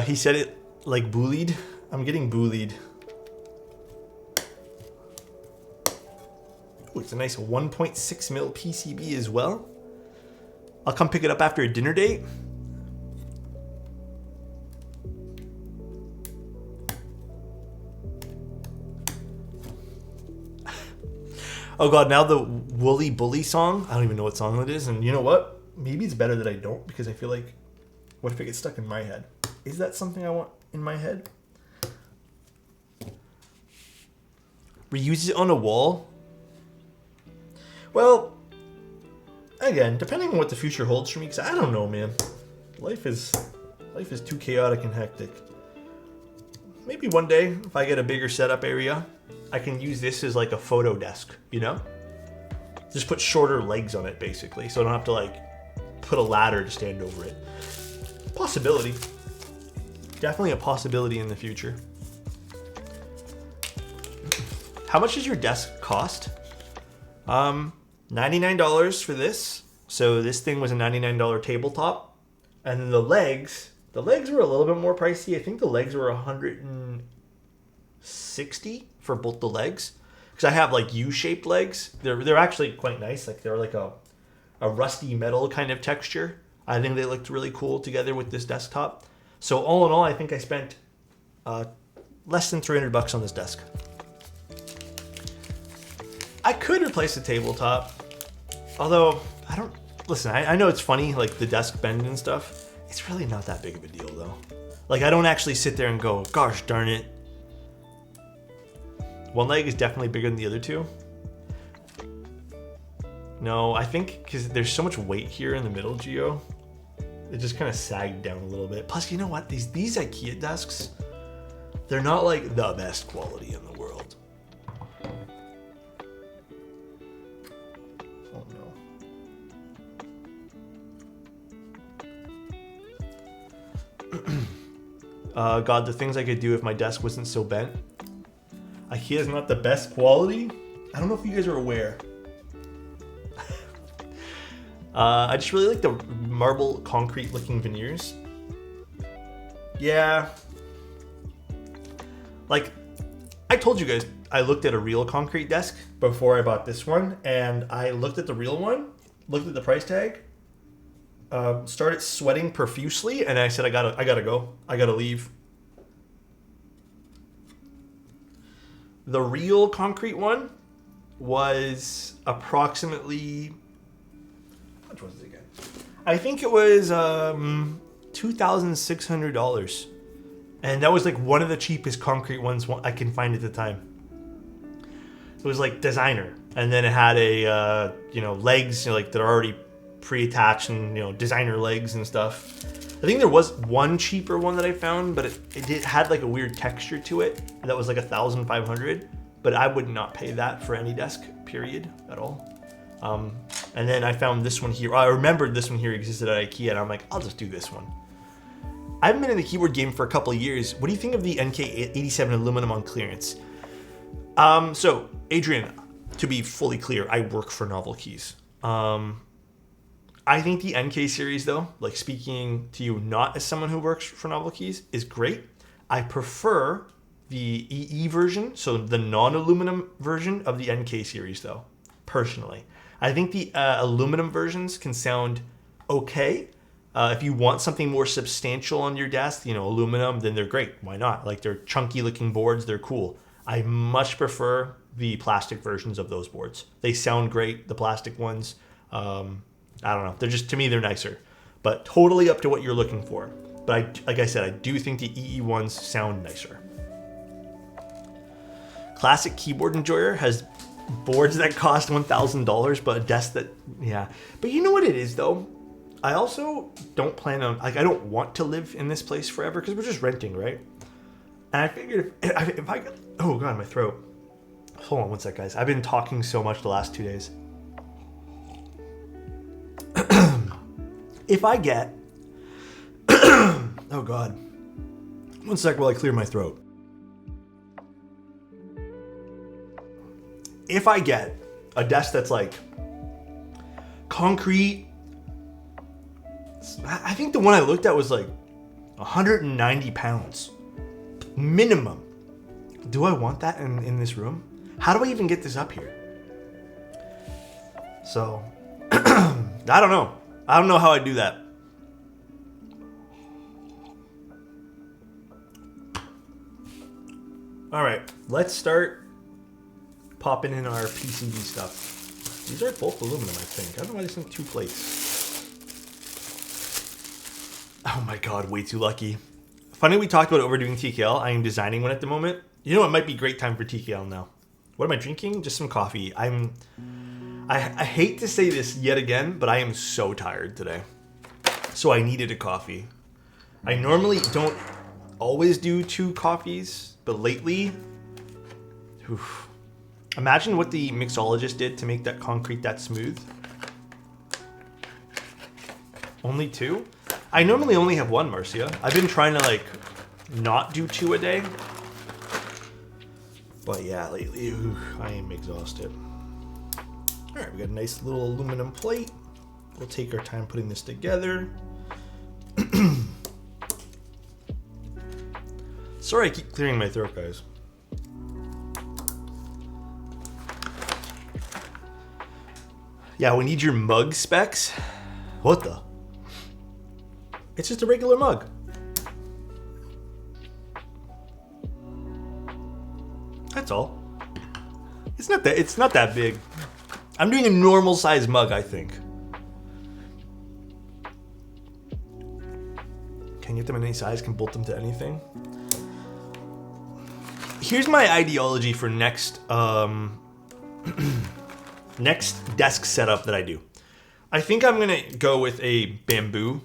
He said it like bullied. I'm getting bullied. Ooh, it's a nice 1.6 mil PCB as well. I'll come pick it up after a dinner date. Oh god, now the Woolly Bully song. I don't even know what song it is. And you know what? Maybe it's better that I don't because I feel like, what if it gets stuck in my head? Is that something I want in my head? Reuse it on a wall? Well, again, depending on what the future holds for me, because I don't know, man. Life is too chaotic and hectic. Maybe one day, if I get a bigger setup area, I can use this as like a photo desk, you know? Just put shorter legs on it, basically, so I don't have to like put a ladder to stand over it. Possibility. Definitely a possibility in the future. How much does your desk cost? $99 for this. So this thing was a $99 tabletop. And then the legs were a little bit more pricey. I think the legs were $160 for both the legs. Because I have like U-shaped legs. They're actually quite nice. Like they're like a rusty metal kind of texture. I think they looked really cool together with this desktop. So all in all, I think I spent less than $300 on this desk. I could replace the tabletop, although I don't. Listen, I know it's funny, like the desk bend and stuff. It's really not that big of a deal, though. Like I don't actually sit there and go, "Gosh darn it." One leg is definitely bigger than the other two. No, I think because there's so much weight here in the middle, Geo. It just kind of sagged down a little bit. Plus, you know what? These IKEA desks, they're not like the best quality in the world. Oh no. God, the things I could do if my desk wasn't so bent. IKEA is not the best quality. I don't know if you guys are aware. I just really like the marble concrete looking veneers. Yeah. Like, I told you guys, I looked at a real concrete desk before I bought this one, and I looked at the real one, looked at the price tag, started sweating profusely, and I said, I gotta go. I gotta leave. The real concrete one was approximately... How much was it again? I think it was $2,600. And that was like one of the cheapest concrete ones I can find at the time. It was like designer. And then it had a, legs, like that are already pre-attached and, designer legs and stuff. I think there was one cheaper one that I found, but it had like a weird texture to it. That was like $1,500. But I would not pay that for any desk, period, at all. And then I found this one here. I remembered this one here existed at IKEA, and I'm like, I'll just do this one. I haven't been in the keyboard game for a couple of years. What do you think of the NK87 aluminum on clearance? So, Adrian, to be fully clear, I work for Novel Keys. I think the NK series, though, like speaking to you not as someone who works for Novel Keys, is great. I prefer the EE version, so the non-aluminum version of the NK series, though, personally. I think the aluminum versions can sound okay. If you want something more substantial on your desk, aluminum, then they're great. Why not? Like, they're chunky looking boards. They're cool. I much prefer the plastic versions of those boards. They sound great, the plastic ones. I don't know. They're just, to me, they're nicer. but totally up to what you're looking for. But like I said, I do think the EE ones sound nicer. Classic Keyboard Enjoyer has boards that cost $1,000, but a desk that, yeah. But you know what it is though? I also don't plan on, like, I don't want to live in this place forever because we're just renting, right? And I figured if I got, oh God, my throat. Hold on one sec, guys. I've been talking so much the last 2 days. If I get, oh God. One sec while I clear my throat. If I get a desk that's like concrete, I think the one I looked at was like 190 pounds minimum. Do I want that in this room? How do I even get this up here? So, I don't know. I don't know how I do that. All right, let's start popping in our PCB stuff. These are both aluminum, I think. I don't know why they sent 2 plates. Oh my God, way too lucky. Funny we talked about overdoing TKL. I am designing one at the moment. You know, it might be a great time for TKL now. What am I drinking? Just some coffee. I hate to say this yet again, but I am so tired today. So I needed a coffee. I normally don't always do 2 coffees, but lately, oof. Imagine what the mixologist did to make that concrete that smooth. Only 2? I normally only have 1, Marcia. I've been trying to like not do 2 a day. But yeah, lately, I am exhausted. All right, we got a nice little aluminum plate. We'll take our time putting this together. Sorry I keep clearing my throat, guys. Yeah, we need your mug specs. What the? It's just a regular mug. That's all. It's not that big. I'm doing a normal size mug, I think. Can get them in any size, can bolt them to anything. Here's my ideology for next next desk setup that I do. I think I'm gonna go with a bamboo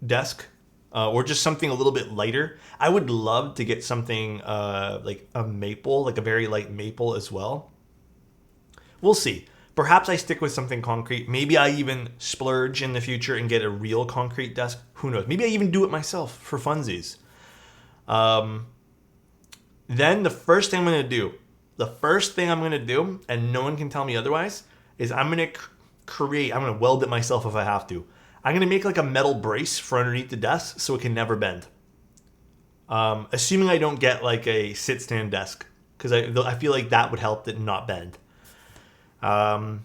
desk or just something a little bit lighter. I would love to get something like a maple, like a very light maple as well. We'll see. Perhaps I stick with something concrete. Maybe I even splurge in the future and get a real concrete desk. Who knows? Maybe I even do it myself for funsies. Then the first thing I'm going to do, and no one can tell me otherwise, is I'm going to weld it myself if I have to. I'm going to make like a metal brace for underneath the desk so it can never bend. Assuming I don't get like a sit-stand desk, because I feel like that would help it not bend. But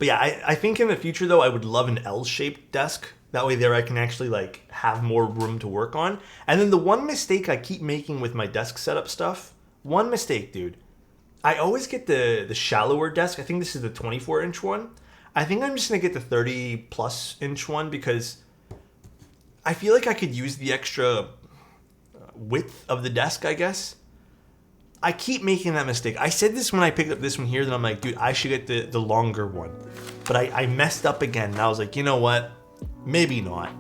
yeah, I think in the future though, I would love an L-shaped desk. That way there I can actually like have more room to work on. And then the one mistake I keep making with my desk setup stuff, one mistake, dude. I always get the shallower desk. I think this is the 24-inch one. I think I'm just going to get the 30-plus inch one because I feel like I could use the extra width of the desk, I guess. I keep making that mistake. I said this when I picked up this one here, then I'm like, dude, I should get the longer one. But I messed up again, and I was like, you know what? Maybe not.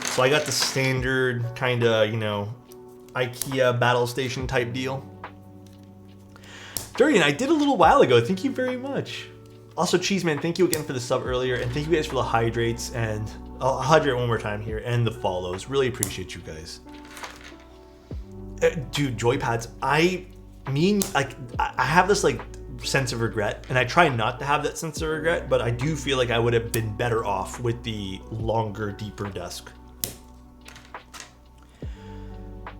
So I got the standard kind of, IKEA battle station type deal. Durian, I did a little while ago. Thank you very much. Also, Cheeseman, thank you again for the sub earlier, and thank you guys for the hydrates, and I'll hydrate one more time here, and the follows. Really appreciate you guys. Dude, joypads, I have this like sense of regret, and I try not to have that sense of regret, but I do feel like I would have been better off with the longer, deeper desk.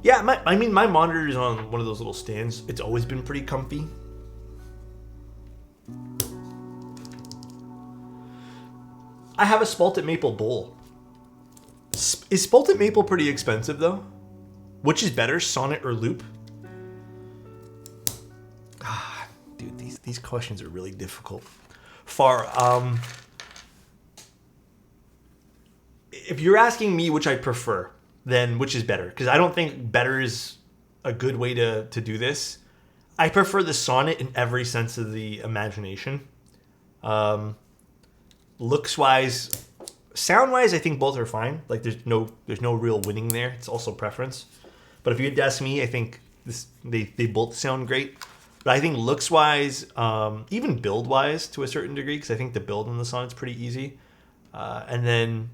Yeah, my monitor is on one of those little stands. It's always been pretty comfy. I have a Spalted Maple bowl. Is Spalted Maple pretty expensive though? Which is better, Sonnet or Loop? Ah, dude, these questions are really difficult. if you're asking me which I prefer, then which is better? Because I don't think better is a good way to do this. I prefer the Sonnet in every sense of the imagination. Looks wise, sound wise, I think both are fine. Like there's no real winning there. It's also preference. But if you had to ask me, I think they both sound great. But I think looks wise, even build wise to a certain degree, because I think the build on the Sonnet's pretty easy. And then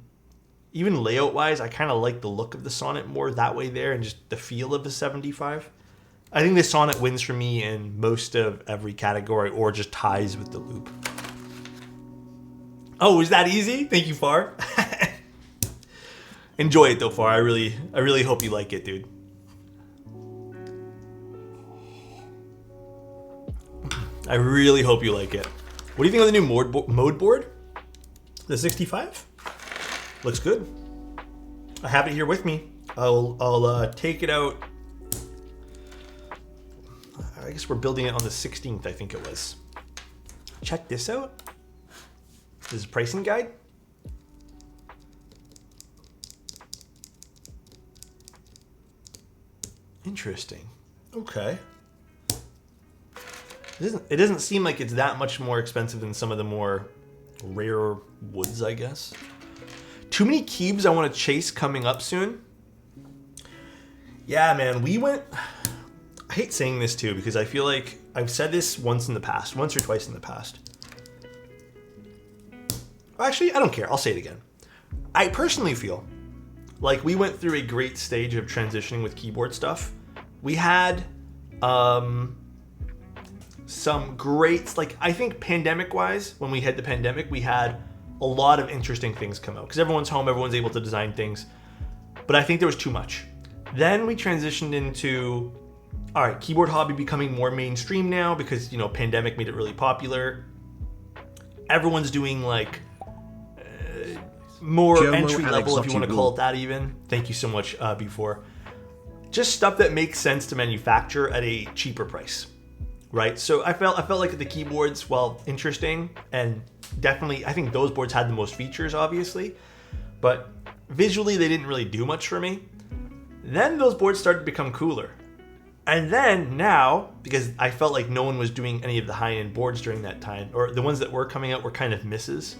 even layout wise, I kind of like the look of the Sonnet more that way there, and just the feel of the 75. I think the Sonnet wins for me in most of every category, or just ties with the loop. Oh, is that easy? Thank you, Far. Enjoy it though, Far. I really hope you like it, dude. I really hope you like it. What do you think of the new mode board? The 65? Looks good. I have it here with me. I'll take it out. I guess we're building it on the 16th, I think it was. Check this out. This is a pricing guide. Interesting. Okay. It doesn't seem like it's that much more expensive than some of the more rare woods, I guess. Too many keybs I want to chase coming up soon. Yeah, man, we went... I hate saying this too, because I feel like I've said this once or twice in the past. Actually, I don't care. I'll say it again. I personally feel like we went through a great stage of transitioning with keyboard stuff. We had some great, like, I think pandemic-wise, when we had the pandemic, we had a lot of interesting things come out. Because everyone's home, everyone's able to design things. But I think there was too much. Then we transitioned into... all right, keyboard hobby becoming more mainstream now because, pandemic made it really popular. Everyone's doing like more entry level, if you want to call it that even. Thank you so much, before. Just stuff that makes sense to manufacture at a cheaper price, right? So I felt like the keyboards, while interesting, and definitely, I think those boards had the most features, obviously, but visually they didn't really do much for me. Then those boards started to become cooler. And then now, because I felt like no one was doing any of the high-end boards during that time, or the ones that were coming out were kind of misses.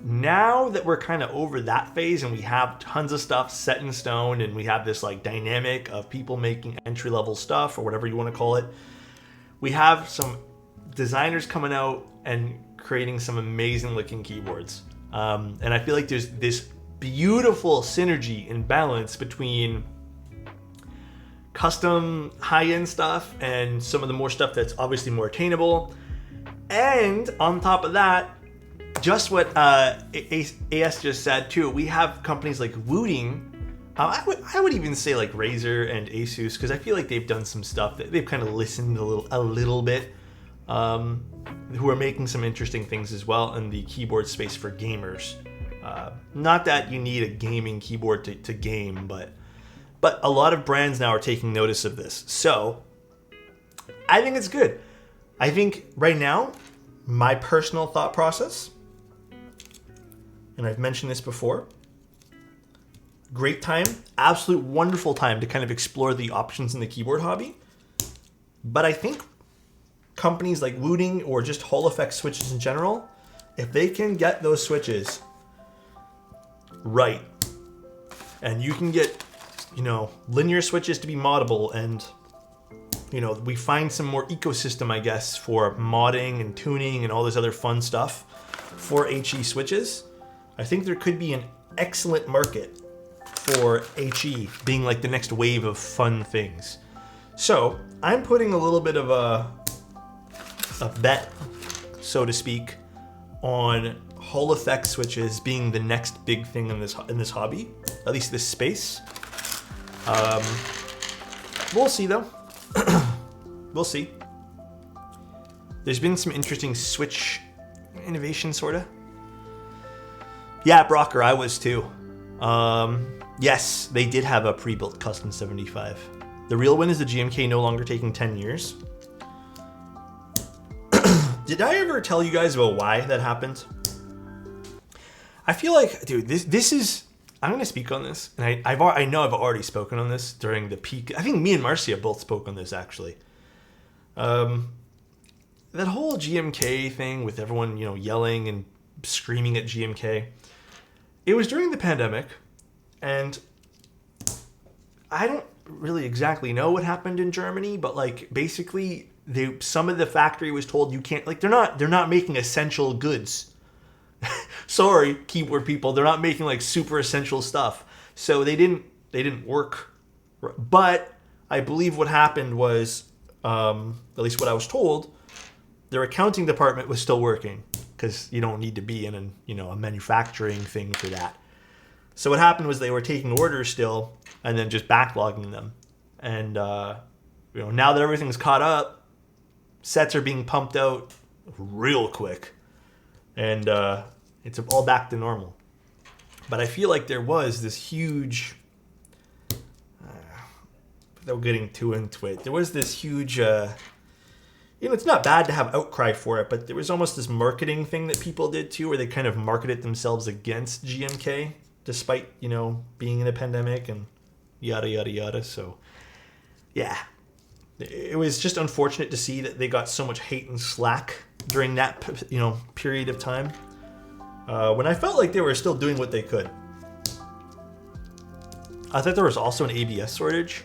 Now that we're kind of over that phase and we have tons of stuff set in stone and we have this like dynamic of people making entry-level stuff or whatever you want to call it, we have some designers coming out and creating some amazing looking keyboards. And I feel like there's this beautiful synergy and balance between custom high-end stuff and some of the more stuff that's obviously more attainable. And on top of that, just what AS just said too, we have companies like Wooting. I would even say like Razer and Asus, because I feel like they've done some stuff that they've kind of listened a little bit, who are making some interesting things as well in the keyboard space for gamers. Not that you need a gaming keyboard to game, but a lot of brands now are taking notice of this. So I think it's good. I think right now, my personal thought process, and I've mentioned this before, great time, absolute wonderful time to kind of explore the options in the keyboard hobby. But I think companies like Wooting or just Hall effect switches in general, if they can get those switches right, and you can get, linear switches to be moddable, and, we find some more ecosystem, I guess, for modding and tuning and all this other fun stuff for HE switches, I think there could be an excellent market for HE being like the next wave of fun things. So I'm putting a little bit of a bet, so to speak, on Hall effect switches being the next big thing in this hobby, at least this space. We'll see though. We'll see. There's been some interesting switch innovation, sorta. Yeah, Brocker, I was too. Yes, they did have a pre-built custom 75. The real win is the GMK no longer taking 10 years. Did I ever tell you guys about why that happened? I feel like, dude, this is... I'm going to speak on this, and I know I've already spoken on this during the peak. I think me and Marcia both spoke on this, actually. That whole GMK thing with everyone, yelling and screaming at GMK. It was during the pandemic, and I don't really exactly know what happened in Germany, but basically some of the factory was told you can't, they're not making essential goods. Sorry, keyboard people, they're not making super essential stuff. So they didn't work. But I believe what happened was, at least what I was told, their accounting department was still working, because you don't need to be in a manufacturing thing for that. So what happened was they were taking orders still and then just backlogging them. And now that everything's caught up, sets are being pumped out real quick. And it's all back to normal. But I feel like there was this huge, without getting too into it, there was this huge, it's not bad to have outcry for it, but there was almost this marketing thing that people did too, where they kind of marketed themselves against GMK, despite, being in a pandemic and yada, yada, yada. So, yeah. It was just unfortunate to see that they got so much hate and slack during that, period of time. When I felt like they were still doing what they could. I thought there was also an ABS shortage.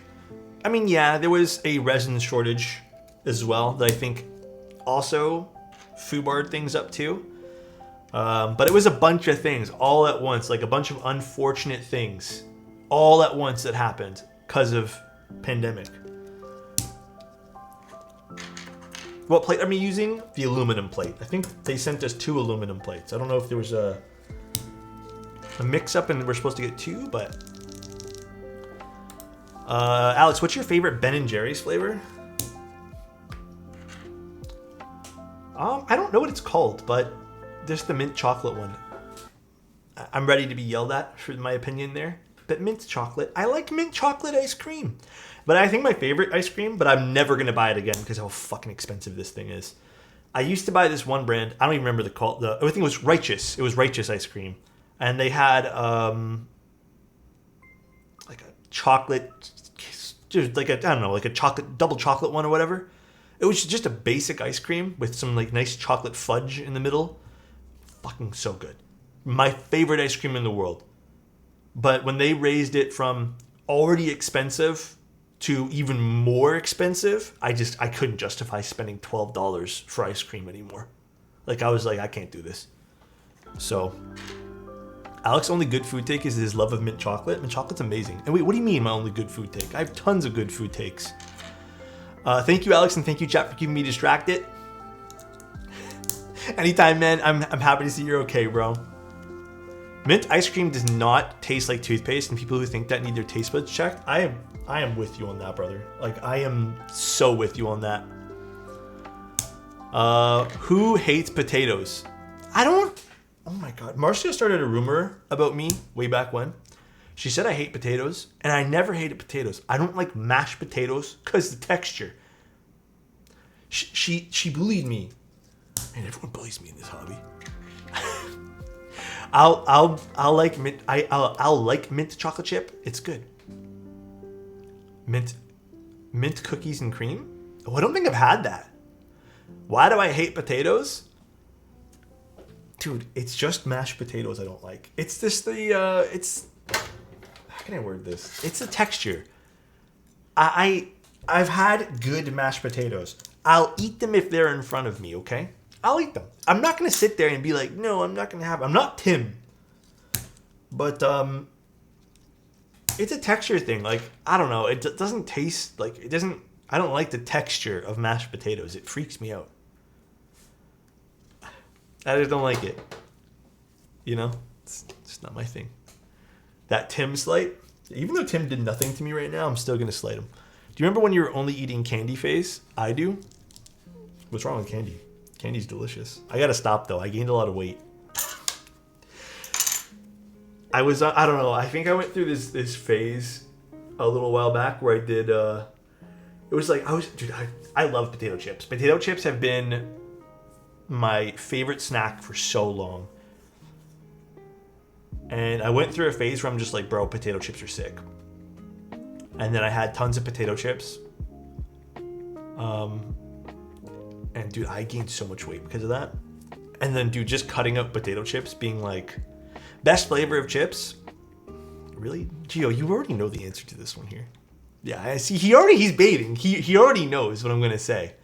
I mean, yeah, there was a resin shortage as well that I think also foobarred things up too. But it was a bunch of things all at once, a bunch of unfortunate things all at once that happened because of pandemic. What plate am I using? The aluminum plate. I think they sent us 2 aluminum plates. I don't know if there was a mix-up and we're supposed to get 2, but... Alex, what's your favorite Ben & Jerry's flavor? I don't know what it's called, but there's the mint chocolate one. I'm ready to be yelled at for my opinion there. But mint chocolate. I like mint chocolate ice cream. But I think my favorite ice cream, but I'm never going to buy it again because how fucking expensive this thing is. I used to buy this one brand. I don't even remember I think it was Righteous. It was Righteous ice cream. And they had a chocolate, a chocolate, double chocolate one or whatever. It was just a basic ice cream with some nice chocolate fudge in the middle. Fucking so good. My favorite ice cream in the world. But when they raised it from already expensive to even more expensive, I couldn't justify spending $12 for ice cream anymore. I was like, I can't do this. So, Alex's only good food take is his love of mint chocolate. Mint chocolate's amazing. And wait, what do you mean my only good food take? I have tons of good food takes. Thank you, Alex, and thank you, chat, for keeping me distracted. Anytime, man. I'm happy to see you're okay, bro. Mint ice cream does not taste like toothpaste, and people who think that need their taste buds checked. I am with you on that, brother. I am so with you on that. Who hates potatoes? I don't. Oh my god. Marcia started a rumor about me way back when. She said I hate potatoes, and I never hated potatoes. I don't like mashed potatoes because the texture. She bullied me. Man, everyone bullies me in this hobby. I'll like mint. I'll like mint chocolate chip. It's good. Mint cookies and cream. Oh, I don't think I've had that. Why do I hate potatoes? Dude, it's just mashed potatoes I don't like. It's just it's. How can I word this? It's the texture. I've had good mashed potatoes. I'll eat them if they're in front of me. Okay. I'll eat them. I'm not going to sit there and be like, no, I'm not going to have it. I'm not Tim. But it's a texture thing. I don't know. It doesn't taste it doesn't. I don't like the texture of mashed potatoes. It freaks me out. I just don't like it. It's just not my thing. That Tim slight, even though Tim did nothing to me right now, I'm still going to slight him. Do you remember when you were only eating candy phase? I do. What's wrong with candy? Candy's delicious. I gotta stop though. I gained a lot of weight. I don't know. I think I went through this phase a little while back where I did. It was I love potato chips. Potato chips have been my favorite snack for so long. And I went through a phase where I'm just like, bro, potato chips are sick. And then I had tons of potato chips. And dude, I gained so much weight because of that. And then dude, just cutting up potato chips being like, best flavor of chips. Really? Gio, you already know the answer to this one here. Yeah, I see. He's baiting. He already knows what I'm gonna say.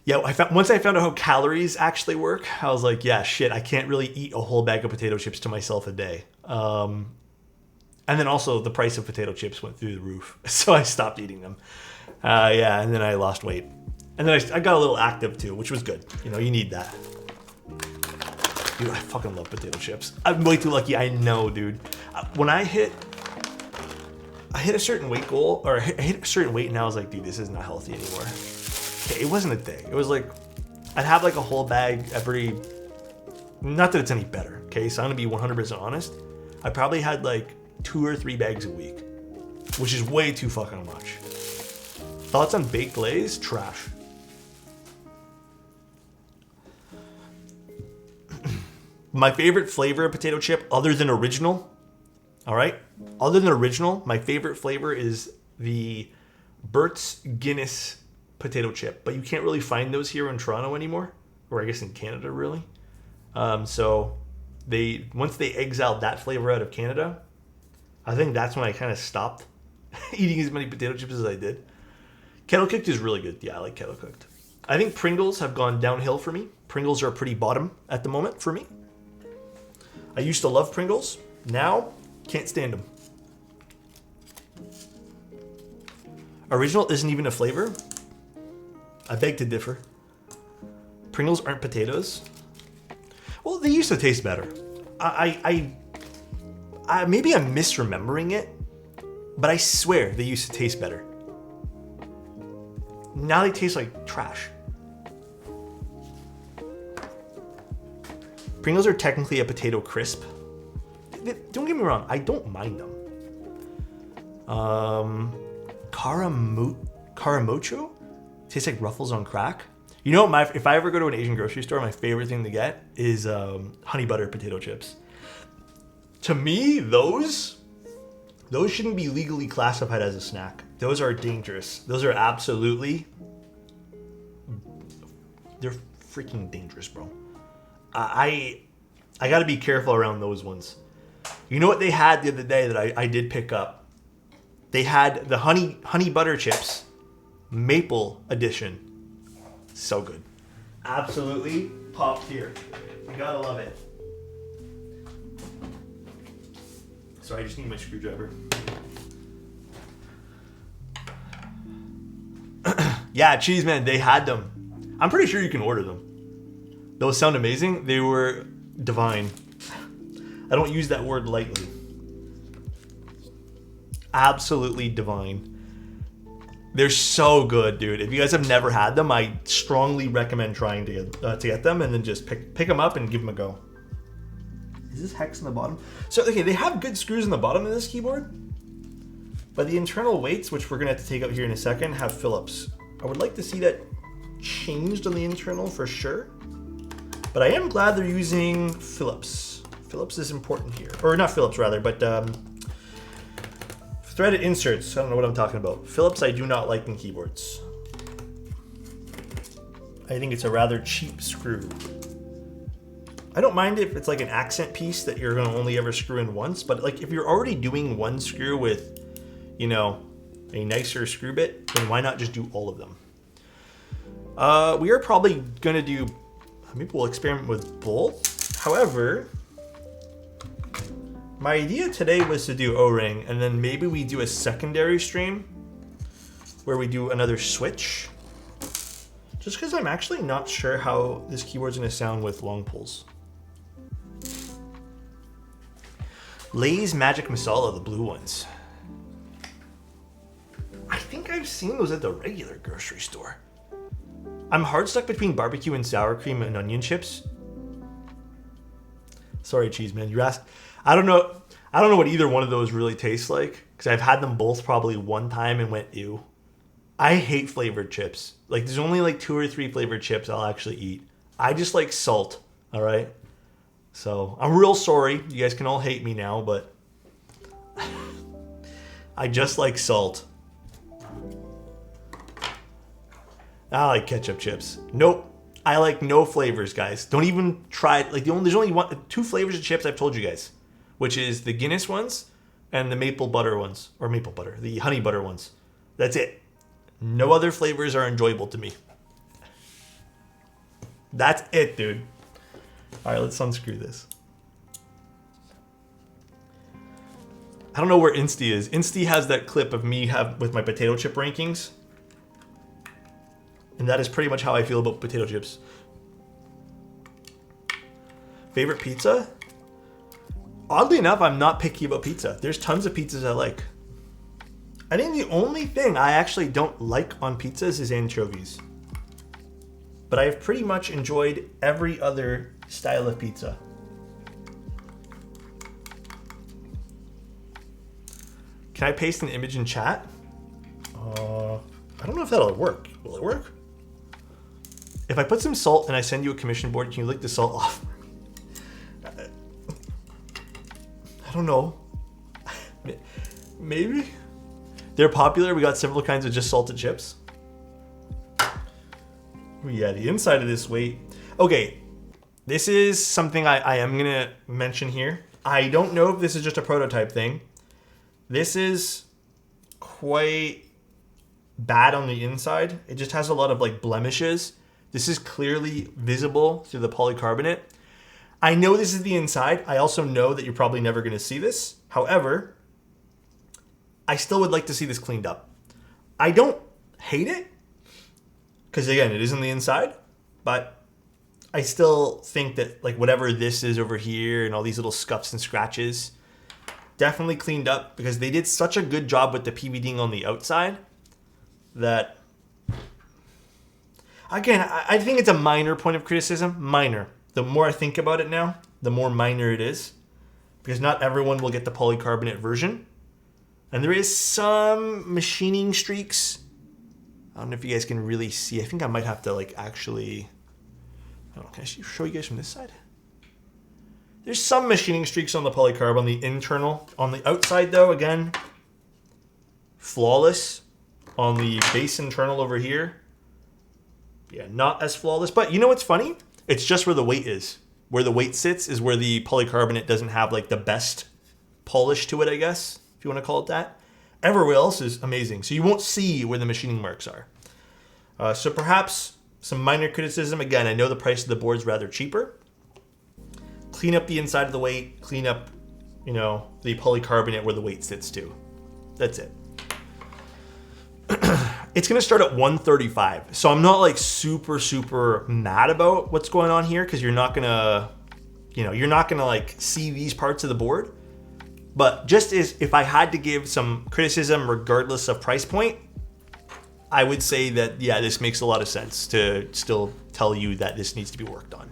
Yeah, once I found out how calories actually work, I was like, yeah, shit, I can't really eat a whole bag of potato chips to myself a day. And then also the price of potato chips went through the roof, so I stopped eating them. Yeah, and then I lost weight. And then I got a little active too, which was good. You know, you need that. Dude, I fucking love potato chips. I'm way too lucky, I know, dude. When I hit a certain weight goal, or I hit a certain weight, and I was like, dude, this is not healthy anymore. Okay, it wasn't a thing. It was like, I'd have like a whole bag every, not that it's any better, okay? So I'm gonna be 100% honest. I probably had like 2 or 3 bags a week, which is way too fucking much. Thoughts on baked Lay's? Trash. My favorite flavor of potato chip, other than original, all right? Other than original, my favorite flavor is the Burt's Guinness potato chip. But you can't really find those here in Toronto anymore, or I guess in Canada, really. So once they exiled that flavor out of Canada, I think that's when I kind of stopped eating as many potato chips as I did. Kettle cooked is really good. Yeah, I like kettle cooked. I think Pringles have gone downhill for me. Pringles are pretty bottom at the moment for me. I used to love Pringles. Now, can't stand them. Original isn't even a flavor. I beg to differ. Pringles aren't potatoes. Well, they used to taste better. I maybe I'm misremembering it, but I swear they used to taste better. Now they taste like trash. Pringles are technically a potato crisp. Don't get me wrong, I don't mind them. Caramucho? Tastes like Ruffles on crack. You know what, if I ever go to an Asian grocery store, my favorite thing to get is honey butter potato chips. To me, those shouldn't be legally classified as a snack. Those are dangerous. Those are they're freaking dangerous, bro. I gotta be careful around those ones. You know what they had the other day that I did pick up? They had the honey butter chips, maple edition. So good. Absolutely top tier. You gotta love it. Sorry, I just need my screwdriver. Yeah, cheese man, they had them. I'm pretty sure you can order them. Those sound amazing. They were divine. I don't use that word lightly. Absolutely divine. They're so good, dude. If you guys have never had them, I strongly recommend trying to get them, and then just pick them up and give them a go. Is this hex in the bottom? So, okay, they have good screws in the bottom of this keyboard, but the internal weights, which we're gonna have to take out here in a second, have Phillips. I would like to see that changed on the internal for sure, but I am glad they're using Phillips. Phillips is important here, or not Phillips rather, but threaded inserts. I don't know what I'm talking about. Phillips I do not like in keyboards. I think it's a rather cheap screw. I don't mind if it's like an accent piece that you're gonna only ever screw in once, but like if you're already doing one screw with, you know, a nicer screw bit, then why not just do all of them? We are probably gonna do, maybe we'll experiment with both. However, my idea today was to do O-ring, and then maybe we do a secondary stream where we do another switch. Just because I'm actually not sure how this keyboard's gonna sound with long pulls. Lay's Magic Masala, the blue ones. I think I've seen those at the regular grocery store. I'm hard stuck between barbecue and sour cream and onion chips. Sorry, cheese man. You asked. I don't know what either one of those really tastes like, because I've had them both probably one time and went ew. I hate flavored chips. Like there's only like 2 or 3 flavored chips I'll actually eat. I just like salt. All right. So I'm real sorry. You guys can all hate me now, but I just like salt. I like ketchup chips. Nope. I like no flavors, guys. Don't even try it. Like there's only two flavors of chips I've told you guys, which is the Guinness ones and the maple butter ones, or maple butter, the honey butter ones. That's it. No other flavors are enjoyable to me. That's it, dude. All right, let's unscrew this. I don't know where Insty is. Insty has that clip of me with my potato chip rankings. And that is pretty much how I feel about potato chips. Favorite pizza? Oddly enough, I'm not picky about pizza. There's tons of pizzas I like. I think the only thing I actually don't like on pizzas is anchovies. But I have pretty much enjoyed every other style of pizza. Can I paste an image in chat? I don't know if that'll work. Will it work? If I put some salt and I send you a commission board, can you lick the salt off? I don't know. Maybe? They're popular. We got several kinds of just salted chips. Yeah, the inside of this weight. Okay, this is something I am going to mention here. I don't know if this is just a prototype thing. This is quite bad on the inside. It just has a lot of like blemishes. This is clearly visible through the polycarbonate. I know this is the inside. I also know that you're probably never going to see this. However, I still would like to see this cleaned up. I don't hate it, because again, it is on the inside, but I still think that like whatever this is over here and all these little scuffs and scratches, definitely cleaned up, because they did such a good job with the PVDing on the outside that, again, I think it's a minor point of criticism. Minor. The more I think about it now, the more minor it is, because not everyone will get the polycarbonate version. And there is some machining streaks. I don't know if you guys can really see. I think I might have to like actually, I don't know, can I show you guys from this side? There's some machining streaks on the polycarb on the internal. On the outside though, again, flawless. On the base internal over here, yeah, not as flawless. But you know what's funny? It's just where the weight is. Where the weight sits is where the polycarbonate doesn't have like the best polish to it, I guess, if you want to call it that. Everywhere else is amazing. So you won't see where the machining marks are. So perhaps some minor criticism. Again, I know the price of the board's rather cheaper. Clean up the inside of the weight. Clean up, you know, the polycarbonate where the weight sits too. That's it. It's going to start at 135. So I'm not like super mad about what's going on here, because you're not going to, you know, you're not going to like see these parts of the board. But just as if I had to give some criticism regardless of price point, I would say that, yeah, this makes a lot of sense to still tell you that this needs to be worked on.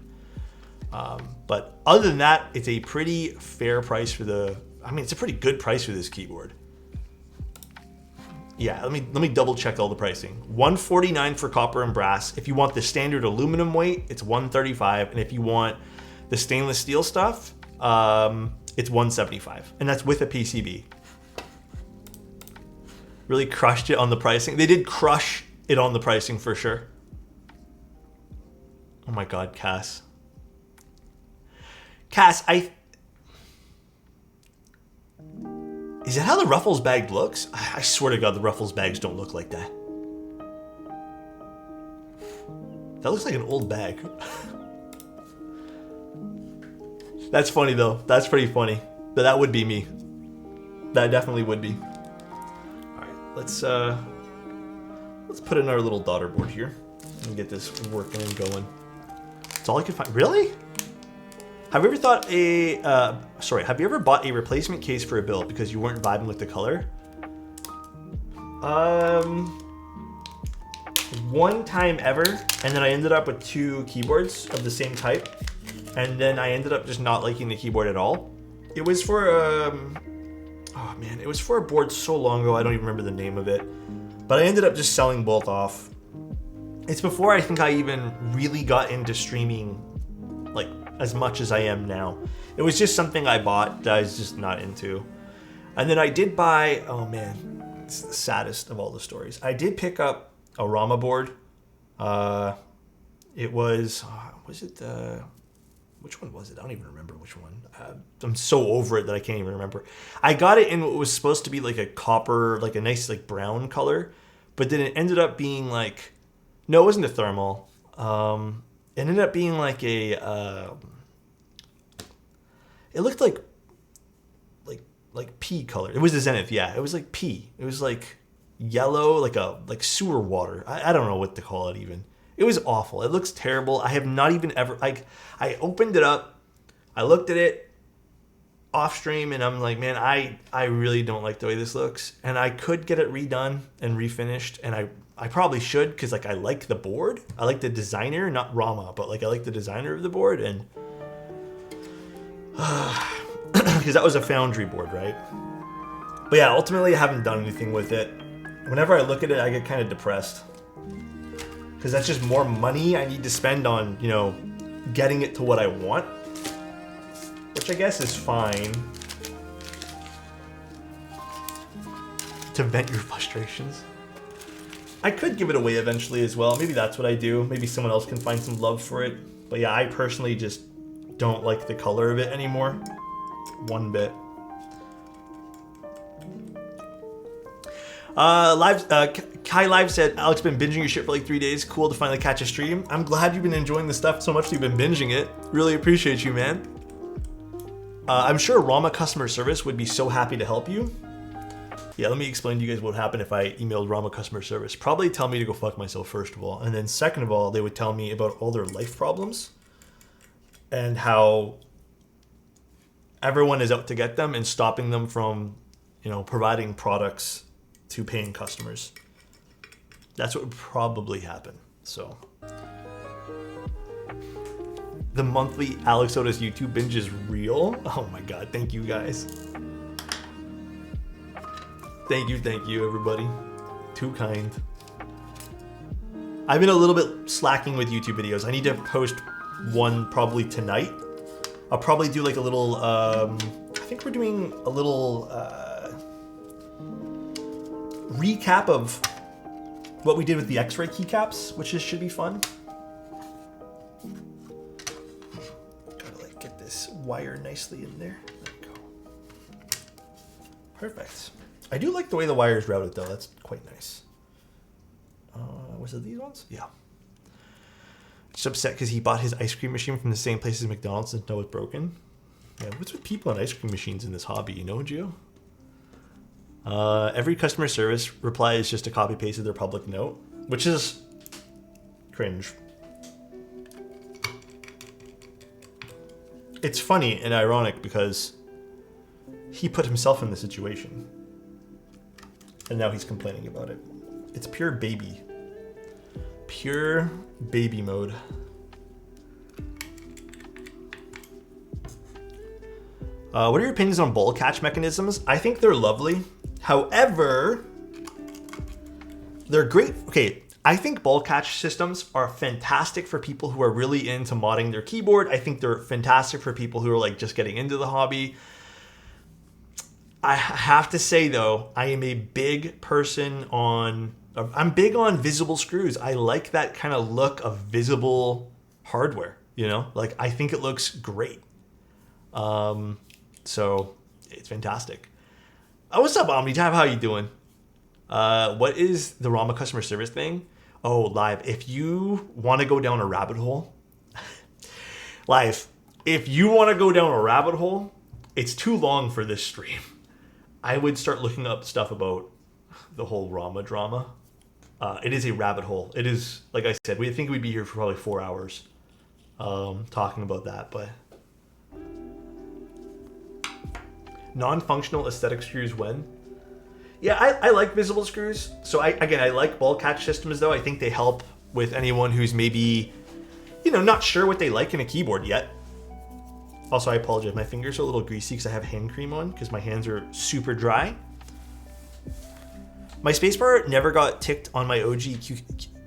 But other than that, it's a pretty fair price for it's a pretty good price for this keyboard. Yeah, let me double check all the pricing. $149 for copper and brass. If you want the standard aluminum weight, it's $135. And if you want the stainless steel stuff, it's $175. And that's with a PCB. Really crushed it on the pricing. They did crush it on the pricing for sure. Oh my God, Cass. Cass, is that how the Ruffles bag looks? I swear to God, the Ruffles bags don't look like that. That looks like an old bag. That's funny though. That's pretty funny. But that would be me. That definitely would be. All right, let's put in our little daughter board here and get this working and going. That's all I could find. Really? Have you ever thought have you ever bought a replacement case for a build because you weren't vibing with the color? One time ever, and then I ended up with two keyboards of the same type, and then I ended up just not liking the keyboard at all. It was for it was for a board so long ago, I don't even remember the name of it, but I ended up just selling both off. It's before I think I even really got into streaming, like as much as I am now. It was just something I bought that I was just not into. And then I did buy, oh man, it's the saddest of all the stories. I did pick up a Rama board. It was it which one was it? I don't even remember which one. I'm so over it that I can't even remember. I got it in what was supposed to be like a copper, like a nice like brown color, but then it ended up being like, no, it wasn't a thermal. It ended up being like a, it looked like pea color. It was the Zenith, yeah. It was like pea. It was like yellow, like sewer water. I don't know what to call it even. It was awful. It looks terrible. I have not even ever, like, I opened it up, I looked at it off stream, and I'm like, man, I really don't like the way this looks. And I could get it redone and refinished, and I probably should, because like I like the board. I like the designer, not Rama, but like I like the designer of the board, and because that was a Foundry board, right? But yeah, ultimately I haven't done anything with it. Whenever I look at it, I get kind of depressed, because that's just more money I need to spend on, you know, getting it to what I want, which I guess is fine. To vent your frustrations. I could give it away eventually as well. Maybe that's what I do. Maybe someone else can find some love for it. But yeah, I personally just don't like the color of it anymore. One bit. Kai Live said, Alex, been binging your shit for like 3 days. Cool to finally catch a stream. I'm glad you've been enjoying the stuff so much that you've been binging it. Really appreciate you, man. I'm sure Rama customer service would be so happy to help you. Yeah, let me explain to you guys what would happen if I emailed Rama customer service. Probably tell me to go fuck myself, first of all. And then second of all, they would tell me about all their life problems and how everyone is out to get them and stopping them from, you know, providing products to paying customers. That's what would probably happen. So the monthly Alexotos YouTube binge is real. Oh my god, thank you guys. Thank you everybody. Too kind. I've been a little bit slacking with YouTube videos. I need to post one probably tonight. I'll probably do like a little, I think we're doing a little recap of what we did with the X-ray keycaps, which should be fun. Gotta like get this wire nicely in there. There we go. Perfect. I do like the way the wire is routed though. That's quite nice. Was it these ones? Yeah. Just upset because he bought his ice cream machine from the same place as McDonald's and know it's broken. Yeah, what's with people and ice cream machines in this hobby, you know, Gio? Every customer service reply is just a copy paste of their public note, which is cringe. It's funny and ironic because he put himself in the situation and now he's complaining about it. It's pure baby. Pure baby mode. What are your opinions on ball catch mechanisms? I think they're lovely. However, they're great. Okay, I think ball catch systems are fantastic for people who are really into modding their keyboard. I think they're fantastic for people who are like just getting into the hobby. I have to say though, I am a big person on, I'm big on visible screws. I like that kind of look of visible hardware, you know? Like, I think it looks great. So it's fantastic. Oh, what's up, OmniTab? How you doing? What is the Rama customer service thing? Oh, Live, if you want to go down a rabbit hole, Live, if you want to go down a rabbit hole, it's too long for this stream. I would start looking up stuff about the whole Rama drama. It is a rabbit hole. It is, like I said, we think we'd be here for probably 4 hours talking about that, but non-functional aesthetic screws when? Yeah, I like visible screws. So I like ball catch systems though. I think they help with anyone who's maybe, you know, not sure what they like in a keyboard yet. Also, I apologize. My fingers are a little greasy because I have hand cream on because my hands are super dry. My spacebar never got ticked on my OG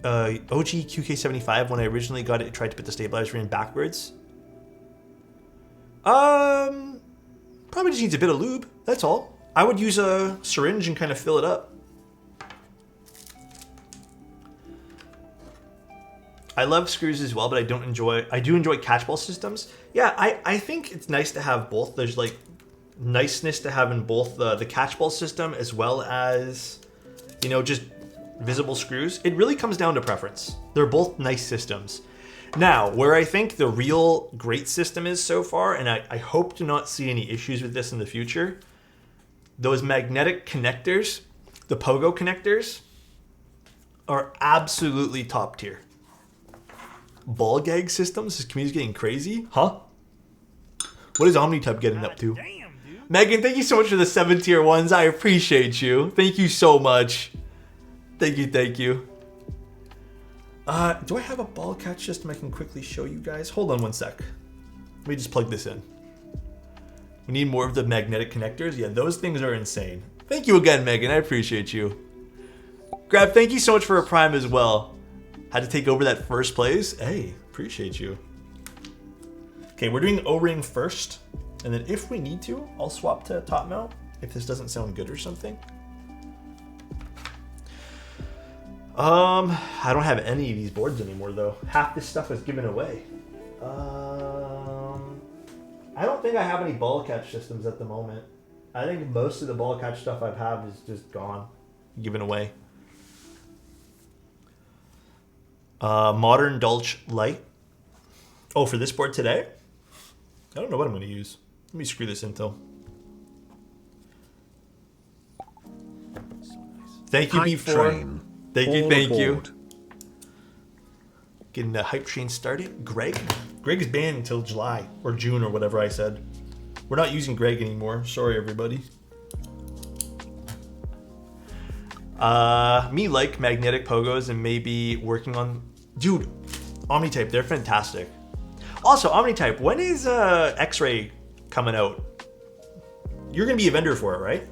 QK75 when I originally got it. Tried to put the stabilizer in backwards. Probably just needs a bit of lube. That's all. I would use a syringe and kind of fill it up. I love screws as well, but I do enjoy catchball systems. Yeah, I think it's nice to have both. There's like niceness to having both the catchball system as well as, you know, just visible screws. It really comes down to preference. They're both nice systems. Now, where I think the real great system is so far, and I hope to not see any issues with this in the future, those magnetic connectors, the pogo connectors, are absolutely top tier. Ball gag systems? This community's getting crazy? Huh? What is Omnitype getting up to? Damn, dude. Megan, thank you so much for the 7 tier ones. I appreciate you. Thank you so much. Thank you. Do I have a ball catch system I can quickly show you guys? Hold on one sec. Let me just plug this in. We need more of the magnetic connectors. Yeah, those things are insane. Thank you again, Megan. I appreciate you. Grab, thank you so much for a prime as well. Had to take over that first place. Hey, appreciate you. Okay, we're doing O-ring first. And then if we need to, I'll swap to top mount if this doesn't sound good or something. I don't have any of these boards anymore though. Half this stuff is given away. I don't think I have any ball catch systems at the moment. I think most of the ball catch stuff I have is just gone, given away. Modern Dulce Light. Oh, for this board today? I don't know what I'm going to use. Let me screw this in though. Thank you, B4. Thank you. Getting the hype train started. Greg is banned until July or June or whatever I said. We're not using Greg anymore. Sorry, everybody. Me like magnetic pogos and maybe working on... Dude, Omnitype, they're fantastic. Also, Omnitype, when is X-Ray coming out? You're going to be a vendor for it, right?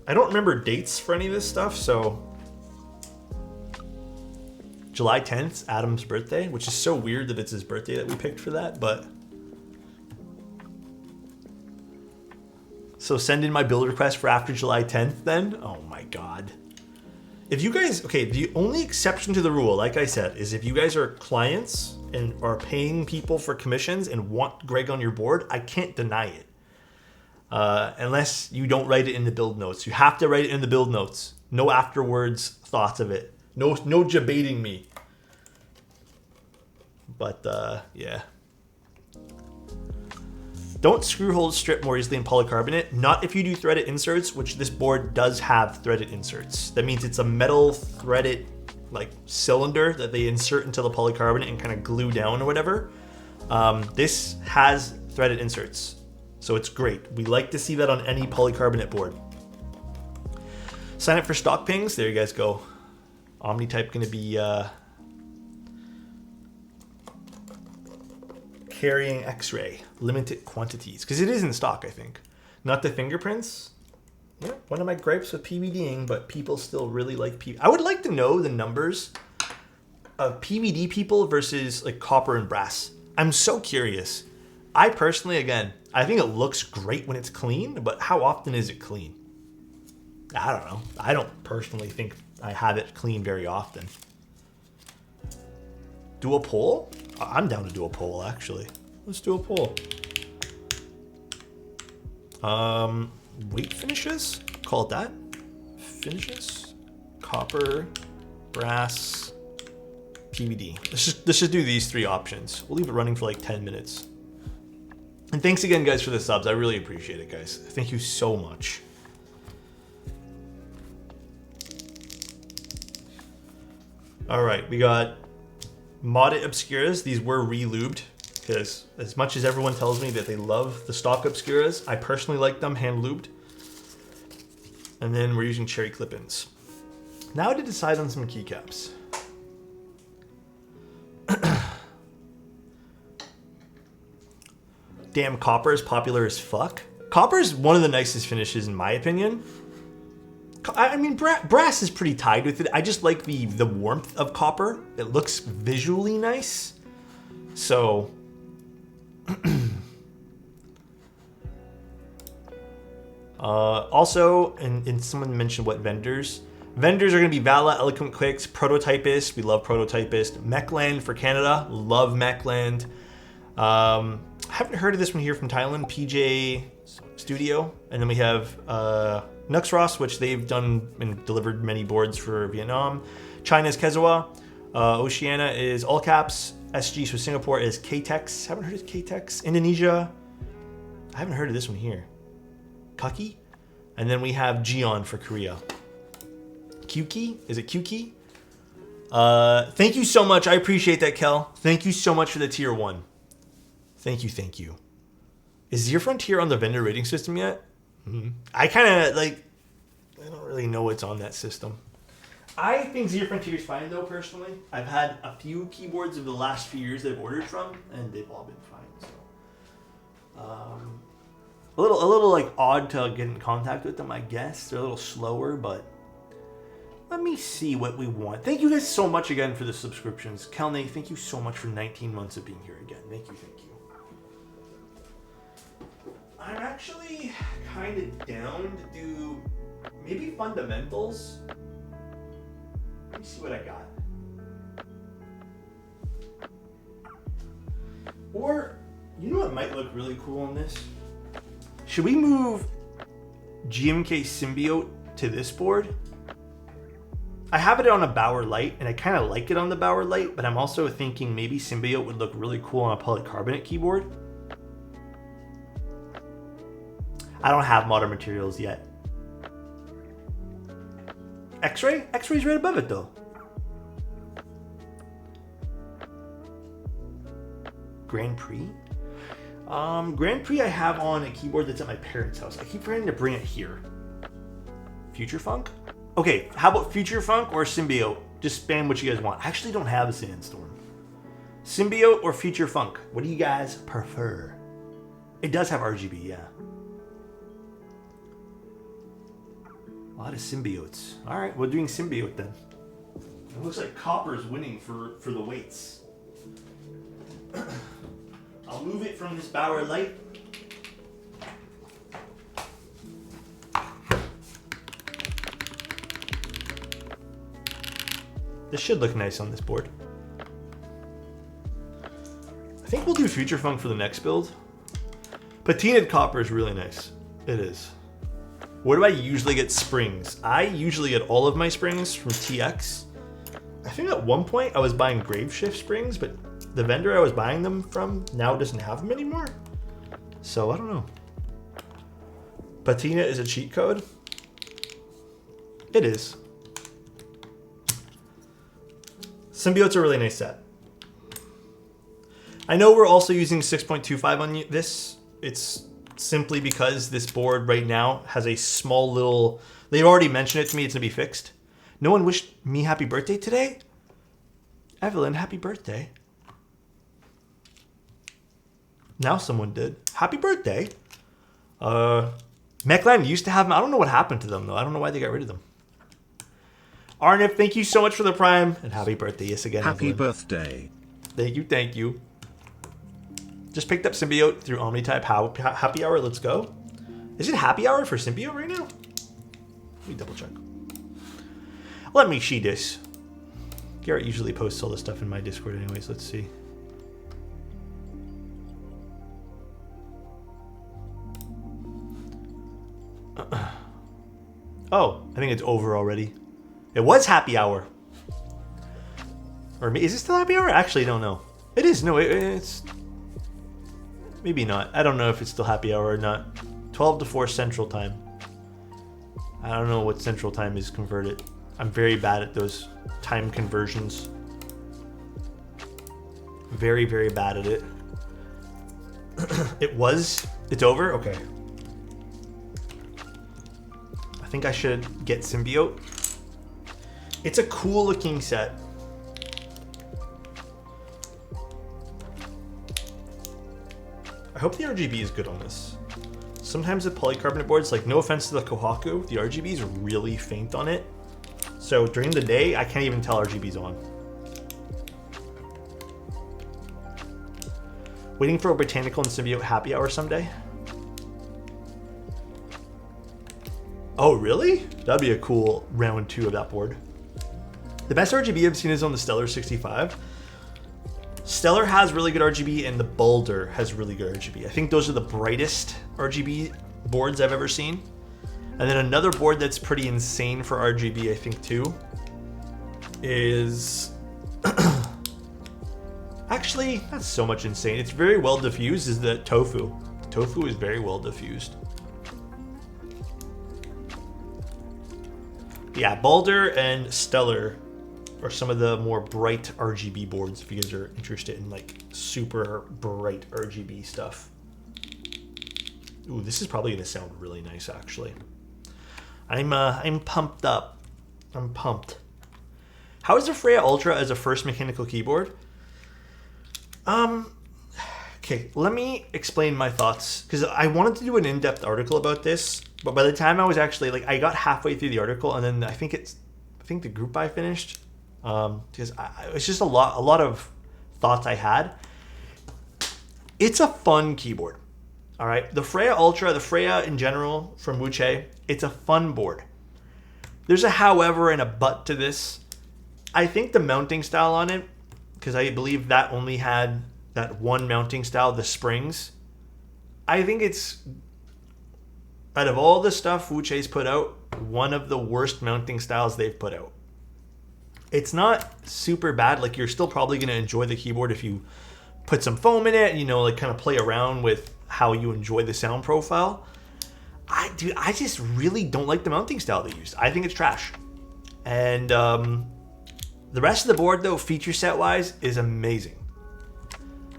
I don't remember dates for any of this stuff, so... July 10th, Adam's birthday, which is so weird that it's his birthday that we picked for that, but... So send in my build request for after July 10th then? Oh my god. If you guys... Okay, the only exception to the rule, like I said, is if you guys are clients and are paying people for commissions and want Greg on your board, I can't deny it. Unless you don't write it in the build notes. You have to write it in the build notes. No afterwards thoughts of it. No debating me. But, yeah. Don't screw holes strip more easily in polycarbonate. Not if you do threaded inserts, which this board does have threaded inserts. That means it's a metal threaded like cylinder that they insert into the polycarbonate and kind of glue down or whatever. This has threaded inserts. So it's great. We like to see that on any polycarbonate board. Sign up for stock pings. There you guys go. Omnitype going to be carrying X-ray, limited quantities, because it is in stock, I think. Not the fingerprints. Yeah, one of my gripes with PVDing, but people still really like PVD. I would like to know the numbers of PVD people versus like copper and brass. I'm so curious. I personally, again, I think it looks great when it's clean, but how often is it clean? I don't know. I don't personally think I have it clean very often. Do a poll? I'm down to do a poll, actually. Let's do a poll. Weight finishes? Call it that. Finishes. Copper, brass, PVD. Let's just do these 3 options. We'll leave it running for like 10 minutes. And thanks again, guys, for the subs. I really appreciate it, guys. Thank you so much. All right, we got modded Obscuras. These were re-lubed because as much as everyone tells me that they love the stock Obscuras, I personally like them hand-lubed. And then we're using cherry clip-ins. Now to decide on some keycaps. Damn, copper is popular as fuck. Copper is one of the nicest finishes in my opinion. I mean, brass is pretty tied with it. I just like the warmth of copper. It looks visually nice. So also, and someone mentioned what vendors. Vendors are going to be Vala, Eloquent Clicks, Prototypist. We love Prototypist. Mechland for Canada. Love Mechland. Haven't heard of this one here from Thailand. PJ Studio. And then we have Nuxros, which they've done and delivered many boards for Vietnam. China's Kezawa. Oceania is All Caps. SG for Singapore is Ktex. Haven't heard of Ktex. Indonesia. I haven't heard of this one here. Kuki. And then we have Gion for Korea. Qkey? Is it Qkey? Thank you so much. I appreciate that, Kel. Thank you so much for the tier 1. Thank you, thank you. Is Zero Frontier on the vendor rating system yet? I kind of, like, I don't really know what's on that system. I think Zero Frontier is fine, though, personally. I've had a few keyboards of the last few years that I've ordered from, and they've all been fine, so. A little like odd to get in contact with them, I guess. They're a little slower, but let me see what we want. Thank you guys so much again for the subscriptions. Kelnay, thank you so much for 19 months of being here again. Thank you, thank you. I'm actually kind of down to do maybe fundamentals. Let me see what I got. Or, you know what might look really cool on this? Should we move GMK Symbiote to this board? I have it on a Bauer Light, and I kind of like it on the Bauer Light, but I'm also thinking maybe Symbiote would look really cool on a polycarbonate keyboard. I don't have modern materials yet. X-Ray? X-Ray's right above it, though. Grand Prix? Grand Prix I have on a keyboard that's at my parents' house. I keep forgetting to bring it here. Future Funk? Okay, how about Future Funk or Symbiote? Just spam what you guys want. I actually don't have a Sandstorm. Symbiote or Future Funk? What do you guys prefer? It does have RGB, yeah. A lot of Symbiotes. Alright, we're doing Symbiote then. It looks like Copper's winning for the weights. I'll move it from this Bauer Light. This should look nice on this board. I think we'll do Future Funk for the next build. Patinaed copper is really nice. It is. Where do I usually get springs? I usually get all of my springs from TX. I think at one point I was buying Graveshift springs, but the vendor I was buying them from now doesn't have them anymore. So I don't know. Patina is a cheat code? It is. Symbiote's a really nice set. I know we're also using 6.25 on this. It's simply because this board right now has a small little... They've already mentioned it to me, it's gonna be fixed. No one wished me happy birthday today? Evelyn, happy birthday. Now someone did. Happy birthday. Mechland used to have them. I don't know what happened to them, though. I don't know why they got rid of them. Arnip, thank you so much for the Prime. And happy birthday, yes again. Happy Evelyn. birthday. Thank you, thank you. Just picked up Symbiote through OmniType Happy Hour. Let's go. Is it Happy Hour for Symbiote right now? Let me double check. Let me see this. Garrett usually posts all this stuff in my Discord anyways. Let's see. Oh, I think it's over already. It was Happy Hour. Or is it still Happy Hour? Actually, I don't know. It is. No, it's... Maybe not. I don't know if it's still Happy Hour or not. 12 to 4 Central Time. I don't know what Central Time is converted. I'm very bad at those time conversions. Very, very bad at it. It's over? Okay. I think I should get Symbiote. It's a cool looking set. I hope the RGB is good on this. Sometimes with polycarbonate boards, like no offense to the Kohaku, the RGB is really faint on it. So during the day, I can't even tell RGB's on. Waiting for a Botanical and Symbiote happy hour someday. Oh, really? That'd be a cool round 2 of that board. The best RGB I've seen is on the Stellar 65. Stellar has really good RGB and the Boulder has really good RGB. I think those are the brightest RGB boards I've ever seen. And then another board that's pretty insane for RGB, I think too, is actually not so much insane. It's very well diffused is the Tofu. Tofu is very well diffused. Yeah, Boulder and Stellar are some of the more bright RGB boards if you guys are interested in like super bright RGB stuff. Ooh, this is probably gonna sound really nice actually. I'm pumped up. I'm pumped. How is the Freya Ultra as a first mechanical keyboard? Okay, let me explain my thoughts because I wanted to do an in-depth article about this, but by the time I was actually like, I got halfway through the article and then I think the group buy finished because it's just a lot of thoughts I had. It's a fun keyboard. All right, the Freya Ultra, the Freya in general from Wuche, it's a fun board. There's a however and a but to this. I think the mounting style on it, because I believe that only had that one mounting style, the springs. I think it's, out of all the stuff Wuche's put out, one of the worst mounting styles they've put out. It's not super bad. Like you're still probably going to enjoy the keyboard if you put some foam in it, you know, like kind of play around with how you enjoy the sound profile. I just really don't like the mounting style they used. I think it's trash. And the rest of the board though, feature set wise, is amazing.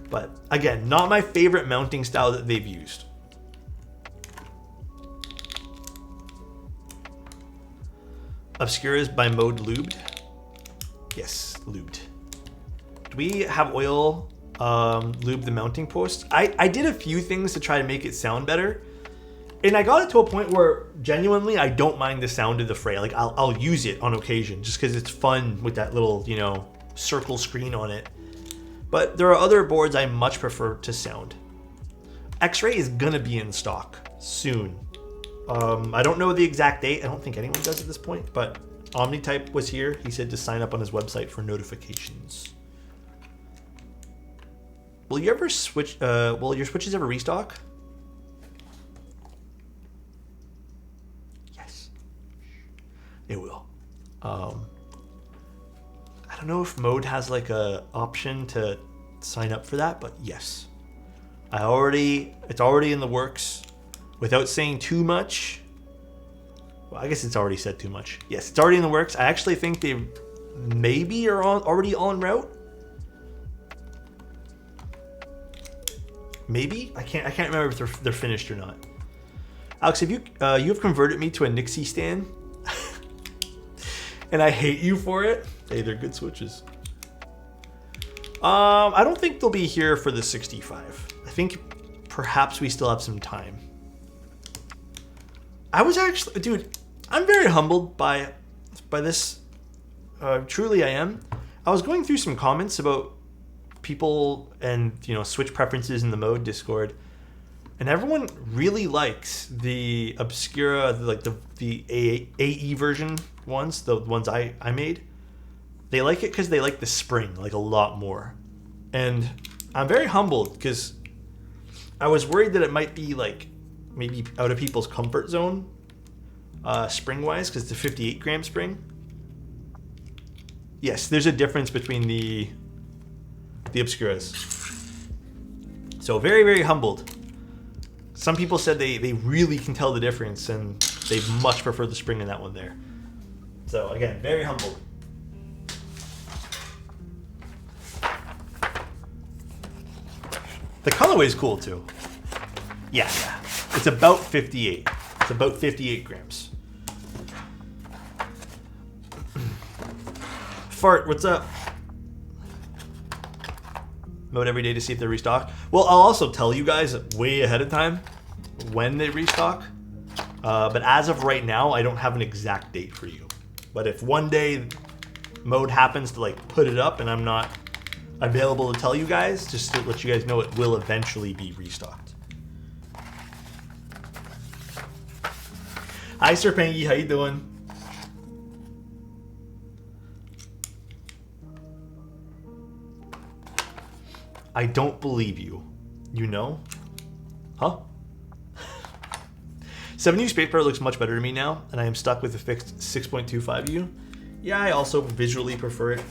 But again, not my favorite mounting style that they've used. Obscuras by Mode Lubed. Yes, lubed. Do we have oil lube the mounting post? I did a few things to try to make it sound better. And I got it to a point where genuinely I don't mind the sound of the Freya. Like I'll use it on occasion just because it's fun with that little, you know, circle screen on it. But there are other boards I much prefer to sound. X-Ray is gonna be in stock soon. I don't know the exact date. I don't think anyone does at this point, but Omnitype was here. He said to sign up on his website for notifications. Will you ever switch, will your switches ever restock? Yes, it will. I don't know if Mode has like a option to sign up for that, but yes. It's already in the works. Without saying too much, well, I guess it's already said too much. Yes, it's already in the works. I actually think they maybe are already en route. Maybe I can't remember if they're finished or not. Alex, have you have converted me to a Nixie stan, and I hate you for it. Hey, they're good switches. I don't think they'll be here for the 65. I think perhaps we still have some time. I was actually, dude, I'm very humbled by this. Truly, I am. I was going through some comments about people and, you know, switch preferences in the Mode Discord, and everyone really likes the Obscura, like the AE version ones, the ones I made. They like it because they like the spring like a lot more, and I'm very humbled because I was worried that it might be like maybe out of people's comfort zone spring wise, because it's a 58 gram spring. Yes, there's a difference between the Obscuras. So very, very humbled. Some people said they really can tell the difference, and they much prefer the spring in that one there. So again, very humbled. The colorway is cool too. Yeah. It's about 58. It's about 58 grams. Fart, what's up? Mode every day to see if they restock. Well, I'll also tell you guys way ahead of time when they restock. But as of right now, I don't have an exact date for you. But if one day Mode happens to like put it up and I'm not available to tell you guys, just to let you guys know it will eventually be restocked. Hi, Sir Pangy, how you doing? I don't believe you. You know? Huh? 7U Spacebar looks much better to me now, and I am stuck with a fixed 6.25U. Yeah, I also visually prefer it.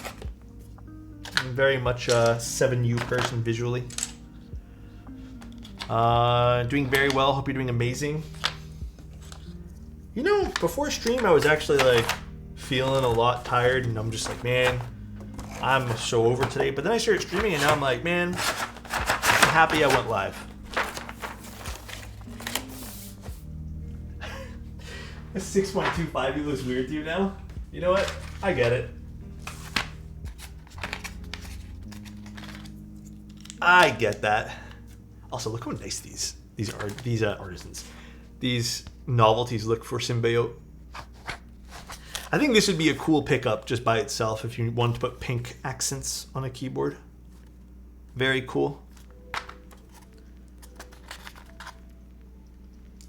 I'm very much a 7U person visually. Doing very well. Hope you're doing amazing. You know, before stream, I was actually like feeling a lot tired, and I'm just like, man, I'm so over today. But then I started streaming, and now I'm like, man, I'm happy I went live. A 6.25 looks weird to you now? You know what? I get it. I get that. Also, look how nice these artisans, these novelties look for Symbiote. I think this would be a cool pickup just by itself if you want to put pink accents on a keyboard. Very cool.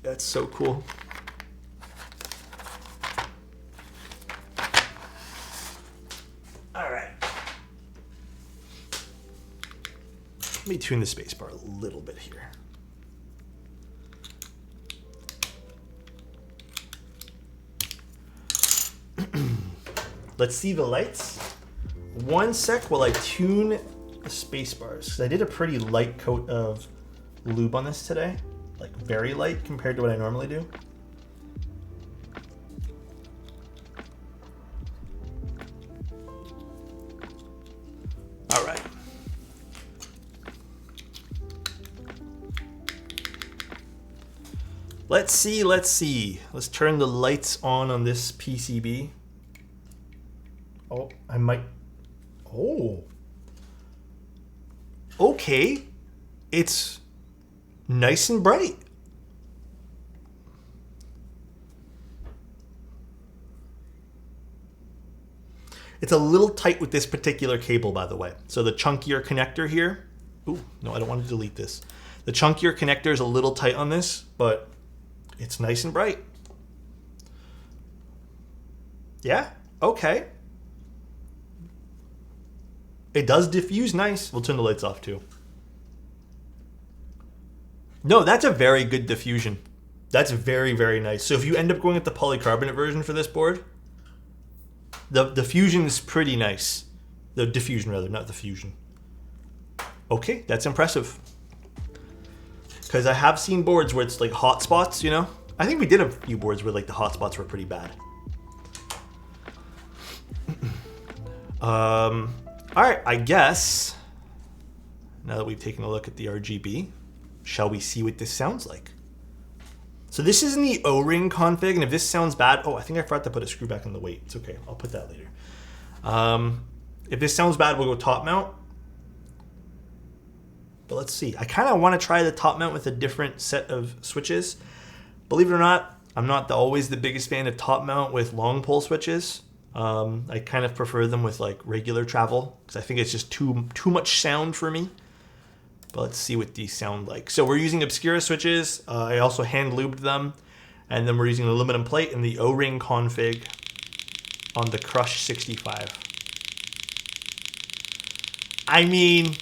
That's so cool. All right. Let me tune the spacebar a little bit here. Let's see the lights. One sec while I tune the spacebars, because I did a pretty light coat of lube on this today. Like very light compared to what I normally do. All right. Let's see. Let's turn the lights on this PCB. Oh, I might. Oh. Okay. It's nice and bright. It's a little tight with this particular cable, by the way. So the chunkier connector here. Ooh, no, I don't want to delete this. The chunkier connector is a little tight on this, but it's nice and bright. Yeah, okay. It does diffuse nice. We'll turn the lights off too. No, that's a very good diffusion. That's very, very nice. So if you end up going with the polycarbonate version for this board, the diffusion is pretty nice. The diffusion rather, not the fusion. Okay, that's impressive. Because I have seen boards where it's like hot spots, you know? I think we did a few boards where like the hot spots were pretty bad. All right, I guess, now that we've taken a look at the RGB, shall we see what this sounds like? So this is in the O-ring config, and if this sounds bad, oh, I think I forgot to put a screw back on the weight. It's okay, I'll put that later. If this sounds bad, we'll go top mount. But let's see. I kind of want to try the top mount with a different set of switches. Believe it or not, I'm not always the biggest fan of top mount with long pole switches. I kind of prefer them with like regular travel because I think it's just too much sound for me. But let's see what these sound like. So we're using Obscura switches. I also hand lubed them. And then we're using an aluminum plate in the O-ring config on the Krush65. I mean,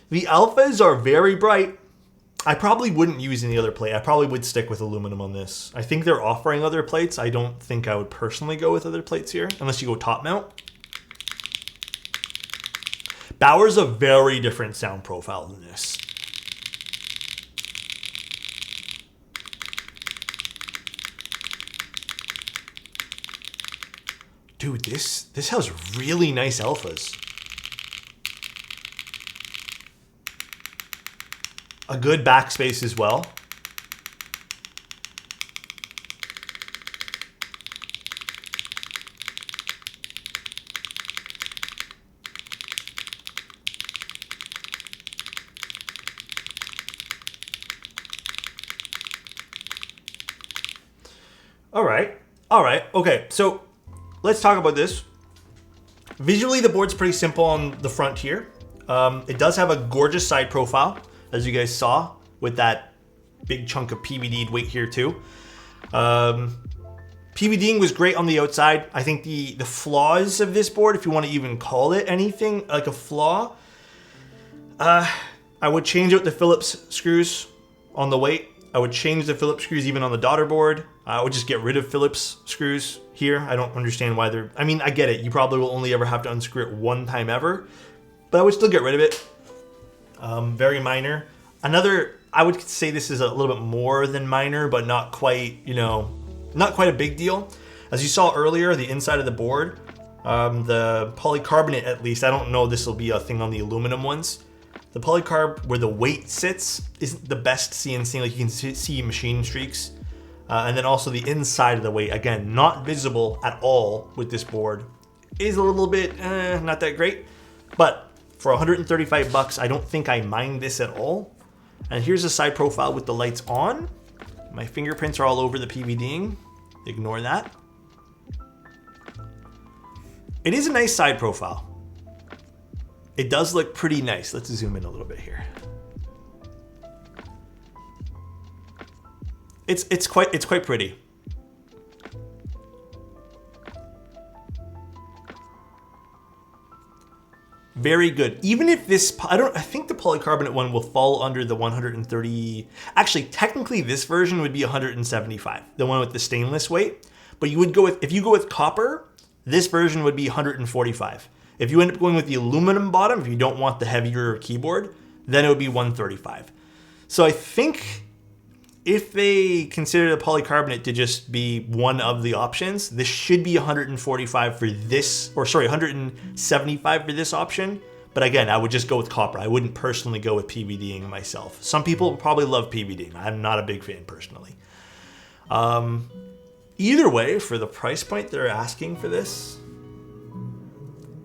the alphas are very bright. I probably wouldn't use any other plate. I probably would stick with aluminum on this. I think they're offering other plates. I don't think I would personally go with other plates here, unless you go top mount. Bauer's a very different sound profile than this. Dude, this has really nice alphas. A good backspace as well. All right. All right. Okay. So let's talk about this. Visually, the board's pretty simple on the front here. It does have a gorgeous side profile, as you guys saw, with that big chunk of PVD'd weight here too. PVDing was great on the outside. I think the flaws of this board, if you want to even call it anything like a flaw, I would change out the Phillips screws on the weight. I would change the Phillips screws even on the daughter board. I would just get rid of Phillips screws here. I don't understand why they're... I mean, I get it. You probably will only ever have to unscrew it one time ever, but I would still get rid of it. Very minor. Another... I would say this is a little bit more than minor, but not quite, you know, not quite a big deal. As you saw earlier, the inside of the board, the polycarbonate at least, I don't know this will be a thing on the aluminum ones. The polycarb where the weight sits isn't the best CNC, like you can see machine streaks. And then also the inside of the weight, again, not visible at all with this board, is a little bit not that great. But for 135 bucks, I don't think I mind this at all. And here's a side profile with the lights on. My fingerprints are all over the PVDing. Ignore that. It is a nice side profile. It does look pretty nice. Let's zoom in a little bit here. It's quite pretty. Very good. Even if this, I think the polycarbonate one will fall under the 130. Actually, technically this version would be 175, the one with the stainless weight. But you would go with, if you go with copper, this version would be 145. If you end up going with the aluminum bottom, if you don't want the heavier keyboard, then it would be 135. So I think if they consider the polycarbonate to just be one of the options, this should be 145 for this, or sorry, 175 for this option. But again, I would just go with copper. I wouldn't personally go with PVDing myself. Some people probably love PVDing. I'm not a big fan personally. Either way, for the price point they're asking for this,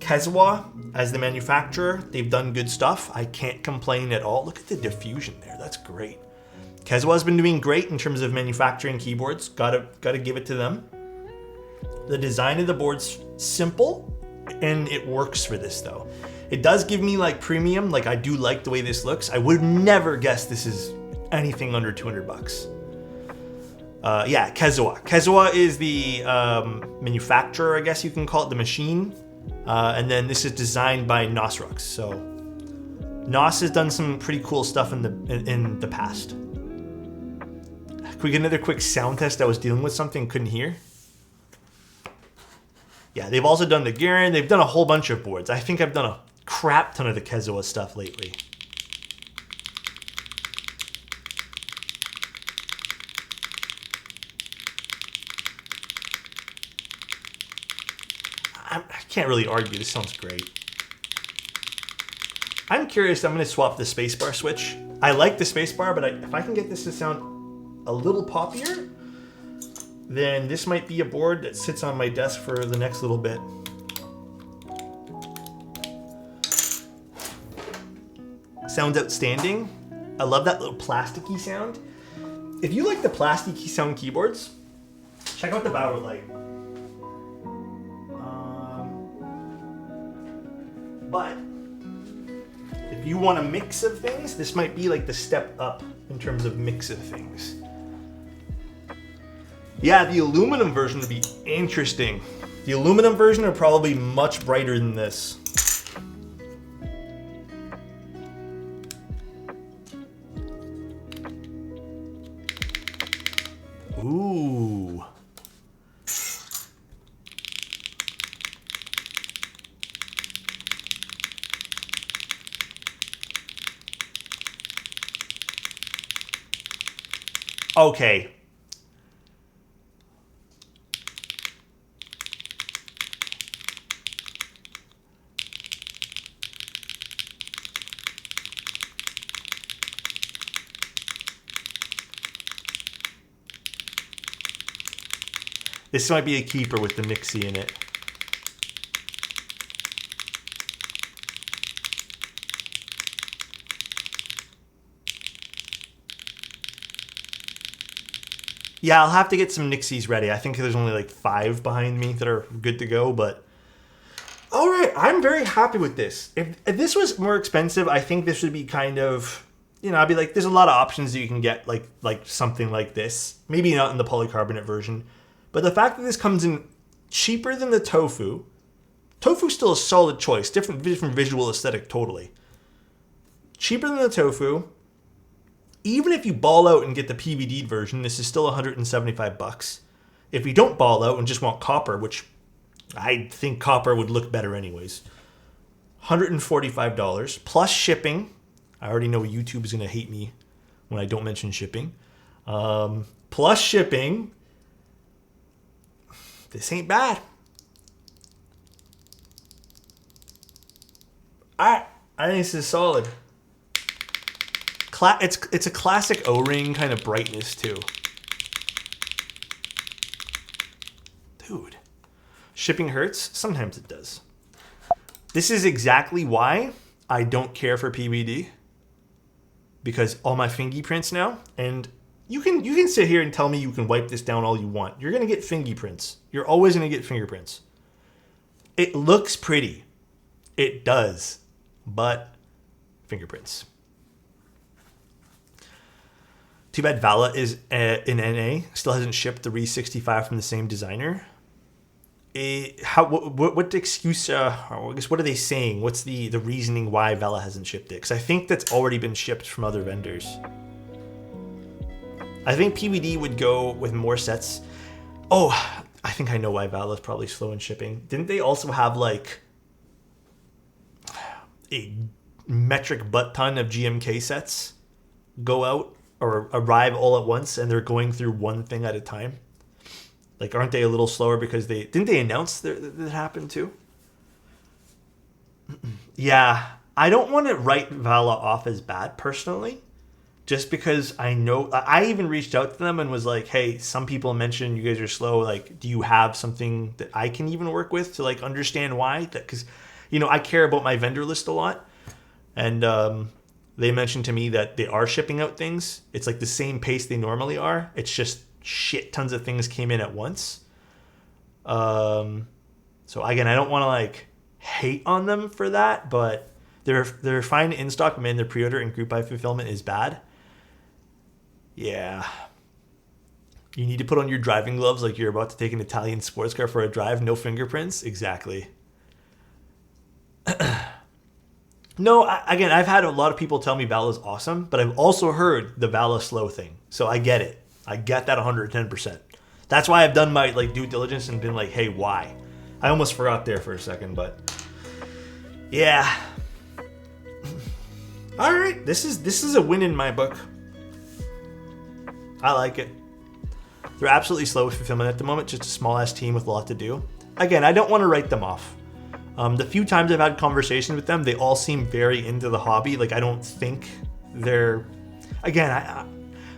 Kezawa, as the manufacturer, they've done good stuff. I can't complain at all. Look at the diffusion there. That's great. Kezawa's been doing great in terms of manufacturing keyboards. Gotta give it to them. The design of the board's simple, and it works for this though. It does give me like premium. Like I do like the way this looks. I would never guess this is anything under 200 bucks. Yeah, Kezawa. Kezawa is the manufacturer, I guess you can call it, the machine. And then this is designed by Nosrux. So Nos has done some pretty cool stuff in the past. Can we get another quick sound test? I was dealing with something, couldn't hear. Yeah, they've also done the Garen. They've done a whole bunch of boards. I think I've done a crap ton of the Kezawa stuff lately. I can't really argue. This sounds great. I'm curious. I'm going to swap the spacebar switch. I like the spacebar, but if I can get this to sound a little poppier, then this might be a board that sits on my desk for the next little bit. Sounds outstanding. I love that little plasticky sound. If you like the plasticky sound keyboards, check out the Bauer Light. But if you want a mix of things, this might be like the step up in terms of mix of things. Yeah, the aluminum version would be interesting. The aluminum version would probably be much brighter than this. Ooh. Okay. This might be a keeper with the Mixie in it. Yeah, I'll have to get some Nixies ready. I think there's only like 5 behind me that are good to go, but all right, I'm very happy with this. If this was more expensive, I think this would be kind of, I'd be like, there's a lot of options that you can get, like something like this. Maybe not in the polycarbonate version, but the fact that this comes in cheaper than the tofu's still a solid choice. Different visual aesthetic, totally. Cheaper than the tofu. Even if you ball out and get the PVD version, this is still $175. If you don't ball out and just want copper, which I think copper would look better anyways, $145 plus shipping. I already know YouTube is going to hate me when I don't mention shipping. Plus shipping. This ain't bad. I think this is solid. It's a classic O-ring kind of brightness too. Dude. Shipping hurts? Sometimes it does. This is exactly why I don't care for PVD. Because all my fingerprints now, and you can sit here and tell me you can wipe this down all you want. You're going to get fingerprints. You're always going to get fingerprints. It looks pretty. It does. But fingerprints. Too bad Vala is in NA. Still hasn't shipped the Re 65 from the same designer. What excuse? I guess what are they saying? What's the reasoning why Vala hasn't shipped it? Because I think that's already been shipped from other vendors. I think PVD would go with more sets. Oh, I think I know why Vala is probably slow in shipping. Didn't they also have like a metric butt ton of GMK sets go out or arrive all at once, and they're going through one thing at a time? Like, aren't they a little slower because didn't they announce that happened too? Yeah, I don't want to write Vala off as bad personally, just because I know I even reached out to them and was like, hey, some people mentioned you guys are slow. Like, do you have something that I can even work with to like understand why? Because, I care about my vendor list a lot, and they mentioned to me that they are shipping out things. It's like the same pace they normally are. It's just shit tons of things came in at once. So again, I don't want to like hate on them for that, but they're fine in stock. Man, their pre-order and group buy fulfillment is bad. Yeah. You need to put on your driving gloves like you're about to take an Italian sports car for a drive. No fingerprints. Exactly. No, again, I've had a lot of people tell me Vala's awesome, but I've also heard the Vala slow thing. So I get it. I get that 110%. That's why I've done my like due diligence and been like, hey, why? I almost forgot there for a second, but yeah. All right, this is a win in my book. I like it. They're absolutely slow with fulfillment at the moment, just a small ass team with a lot to do. Again, I don't want to write them off. The few times I've had conversations with them, they all seem very into the hobby. Like, I don't think they're... Again,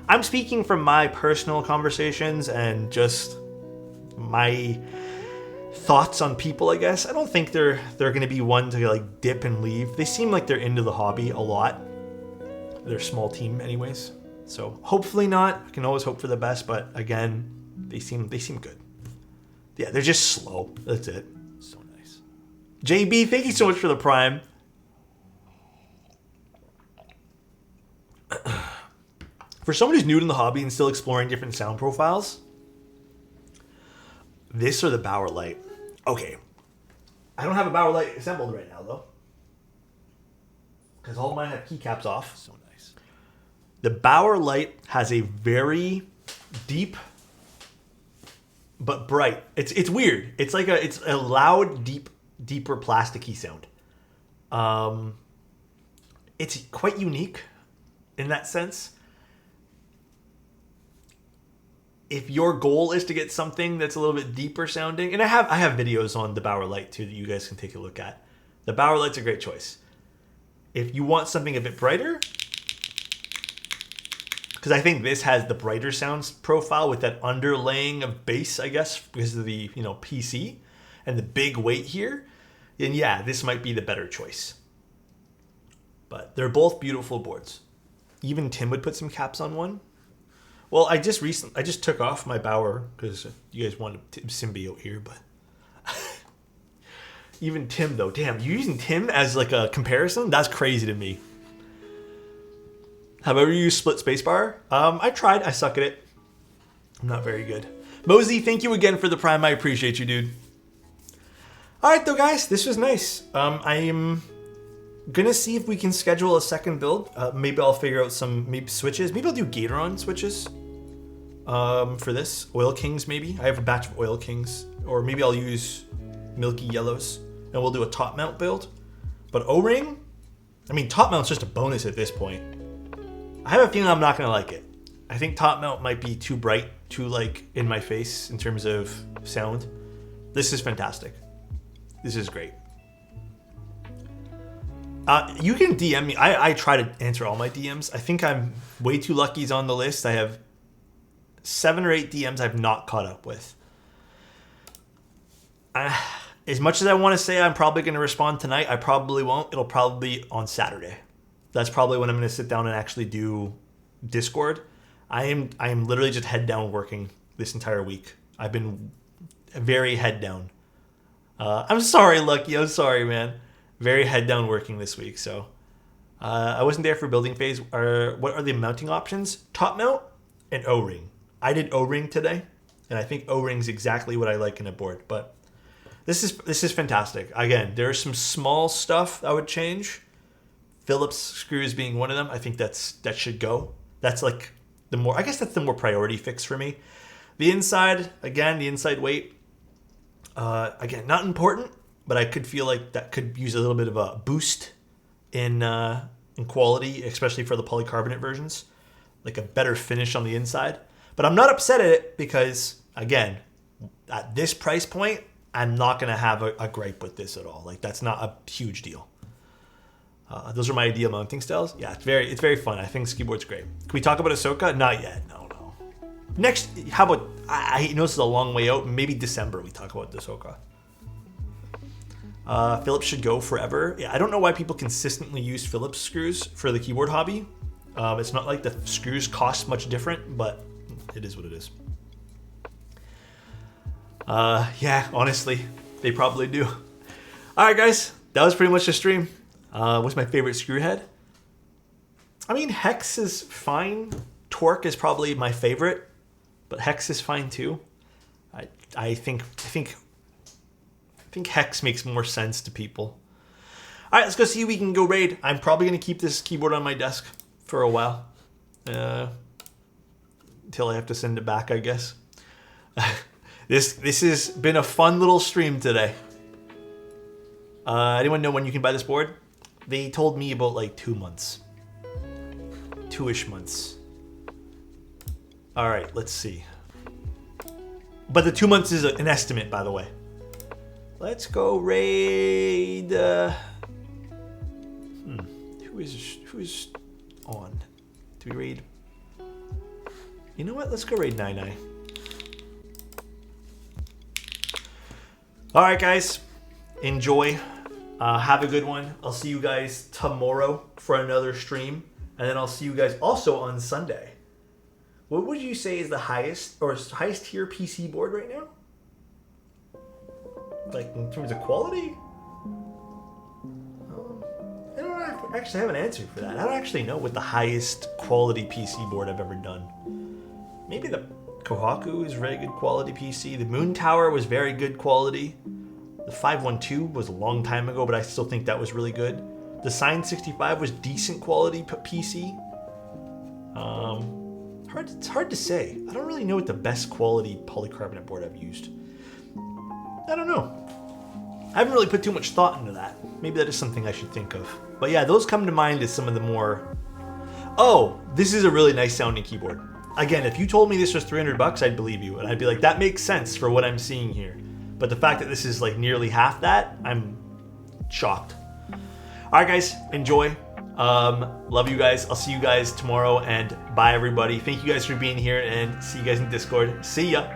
I'm speaking from my personal conversations and just my thoughts on people, I guess. I don't think they're going to be one to like dip and leave. They seem like they're into the hobby a lot. They're a small team anyways. So hopefully not. I can always hope for the best, but again, they seem good. Yeah, they're just slow. That's it. So nice. JB, thank you so much for the Prime. For someone who's new to the hobby and still exploring different sound profiles, this or the Bauer Light. Okay. I don't have a Bauer Light assembled right now, though, because all of mine have keycaps off. So nice. The Bauer Light has a very deep but bright. It's weird. It's a loud, deeper plasticky sound. It's quite unique in that sense. If your goal is to get something that's a little bit deeper sounding, and I have videos on the Bauer Light too that you guys can take a look at. The Bauer Light's a great choice. If you want something a bit brighter, because I think this has the brighter sounds profile with that underlaying of bass, I guess, because of the PC and the big weight here, then yeah, this might be the better choice. But they're both beautiful boards. Even Tim would put some caps on one. Well, I just took off my Bauer because you guys wanted symbiote here, but even Tim though, damn, you using Tim as like a comparison? That's crazy to me. Have I ever used split spacebar? I tried. I suck at it. I'm not very good. Mosey, thank you again for the Prime. I appreciate you, dude. All right, though, guys, this was nice. I am gonna see if we can schedule a second build. Maybe I'll figure out some switches. Maybe I'll do Gatoron switches for this. Oil Kings, maybe. I have a batch of Oil Kings. Or maybe I'll use Milky Yellows. And we'll do a top mount build. But O-Ring? I mean, top mount's just a bonus at this point. I have a feeling I'm not gonna like it. I think top mount might be too bright, too like in my face in terms of sound. This is fantastic. This is great. You can DM me. I try to answer all my DMs. I think I'm way too lucky's on the list. I have 7 or 8 DMs I've not caught up with. As much as I want to say I'm probably going to respond tonight, I probably won't. It'll probably be on Saturday. That's probably when I'm going to sit down and actually do Discord. I am literally just head down working this entire week. I've been very head down. I'm sorry, Lucky. I'm sorry, man. Very head down working this week. So I wasn't there for building phase. What are the mounting options? Top mount and O-ring. I did O-ring today, and I think O-ring's exactly what I like in a board. But this is fantastic. Again, there's some small stuff I would change. Phillips screws being one of them. I think that should go. That's like I guess that's the more priority fix for me. The inside, again, the inside weight. Again, not important, but I could feel like that could use a little bit of a boost in quality, especially for the polycarbonate versions. Like a better finish on the inside. But I'm not upset at it because, again, at this price point, I'm not going to have a gripe with this at all. Like, that's not a huge deal. Those are my ideal mounting styles. Yeah, it's very fun. I think this keyboard's great. Can we talk about Ahsoka? Not yet. No. Next, how about, I know this is a long way out. Maybe December we talk about Ahsoka. Phillips should go forever. Yeah, I don't know why people consistently use Phillips screws for the keyboard hobby. It's not like the screws cost much different, but it is what it is. Yeah, honestly, they probably do. All right, guys, that was pretty much the stream. What's my favorite screw head? I mean, Hex is fine. Torque is probably my favorite, but Hex is fine too. I think Hex makes more sense to people. All right, let's go see if we can go raid. I'm probably gonna keep this keyboard on my desk for a while, until I have to send it back, I guess. This has been a fun little stream today. Anyone know when you can buy this board? They told me about like 2 months. 2-ish months. All right, let's see. But the 2 months is an estimate, by the way. Let's go raid. Who is on? Do we raid? You know what? Let's go raid 99. All right, guys. Enjoy. Have a good one. I'll see you guys tomorrow for another stream, and then I'll see you guys also on Sunday. What would you say is the highest tier PC board right now? Like in terms of quality? I don't actually have an answer for that. I don't actually know what the highest quality PC board I've ever done. Maybe the Kohaku is very good quality PC. The Moon Tower was very good quality. The 512 was a long time ago, but I still think that was really good. The Sign 65 was decent quality PC. It's hard to say. I don't really know what the best quality polycarbonate board I've used. I don't know. I haven't really put too much thought into that. Maybe that is something I should think of. But yeah, those come to mind as some of the more... Oh, this is a really nice sounding keyboard. Again, if you told me this was $300, I'd believe you. And I'd be like, that makes sense for what I'm seeing here. But the fact that this is like nearly half that, I'm shocked. All right, guys, enjoy. Love you guys. I'll see you guys tomorrow, and bye, everybody. Thank you guys for being here, and see you guys in Discord. See ya.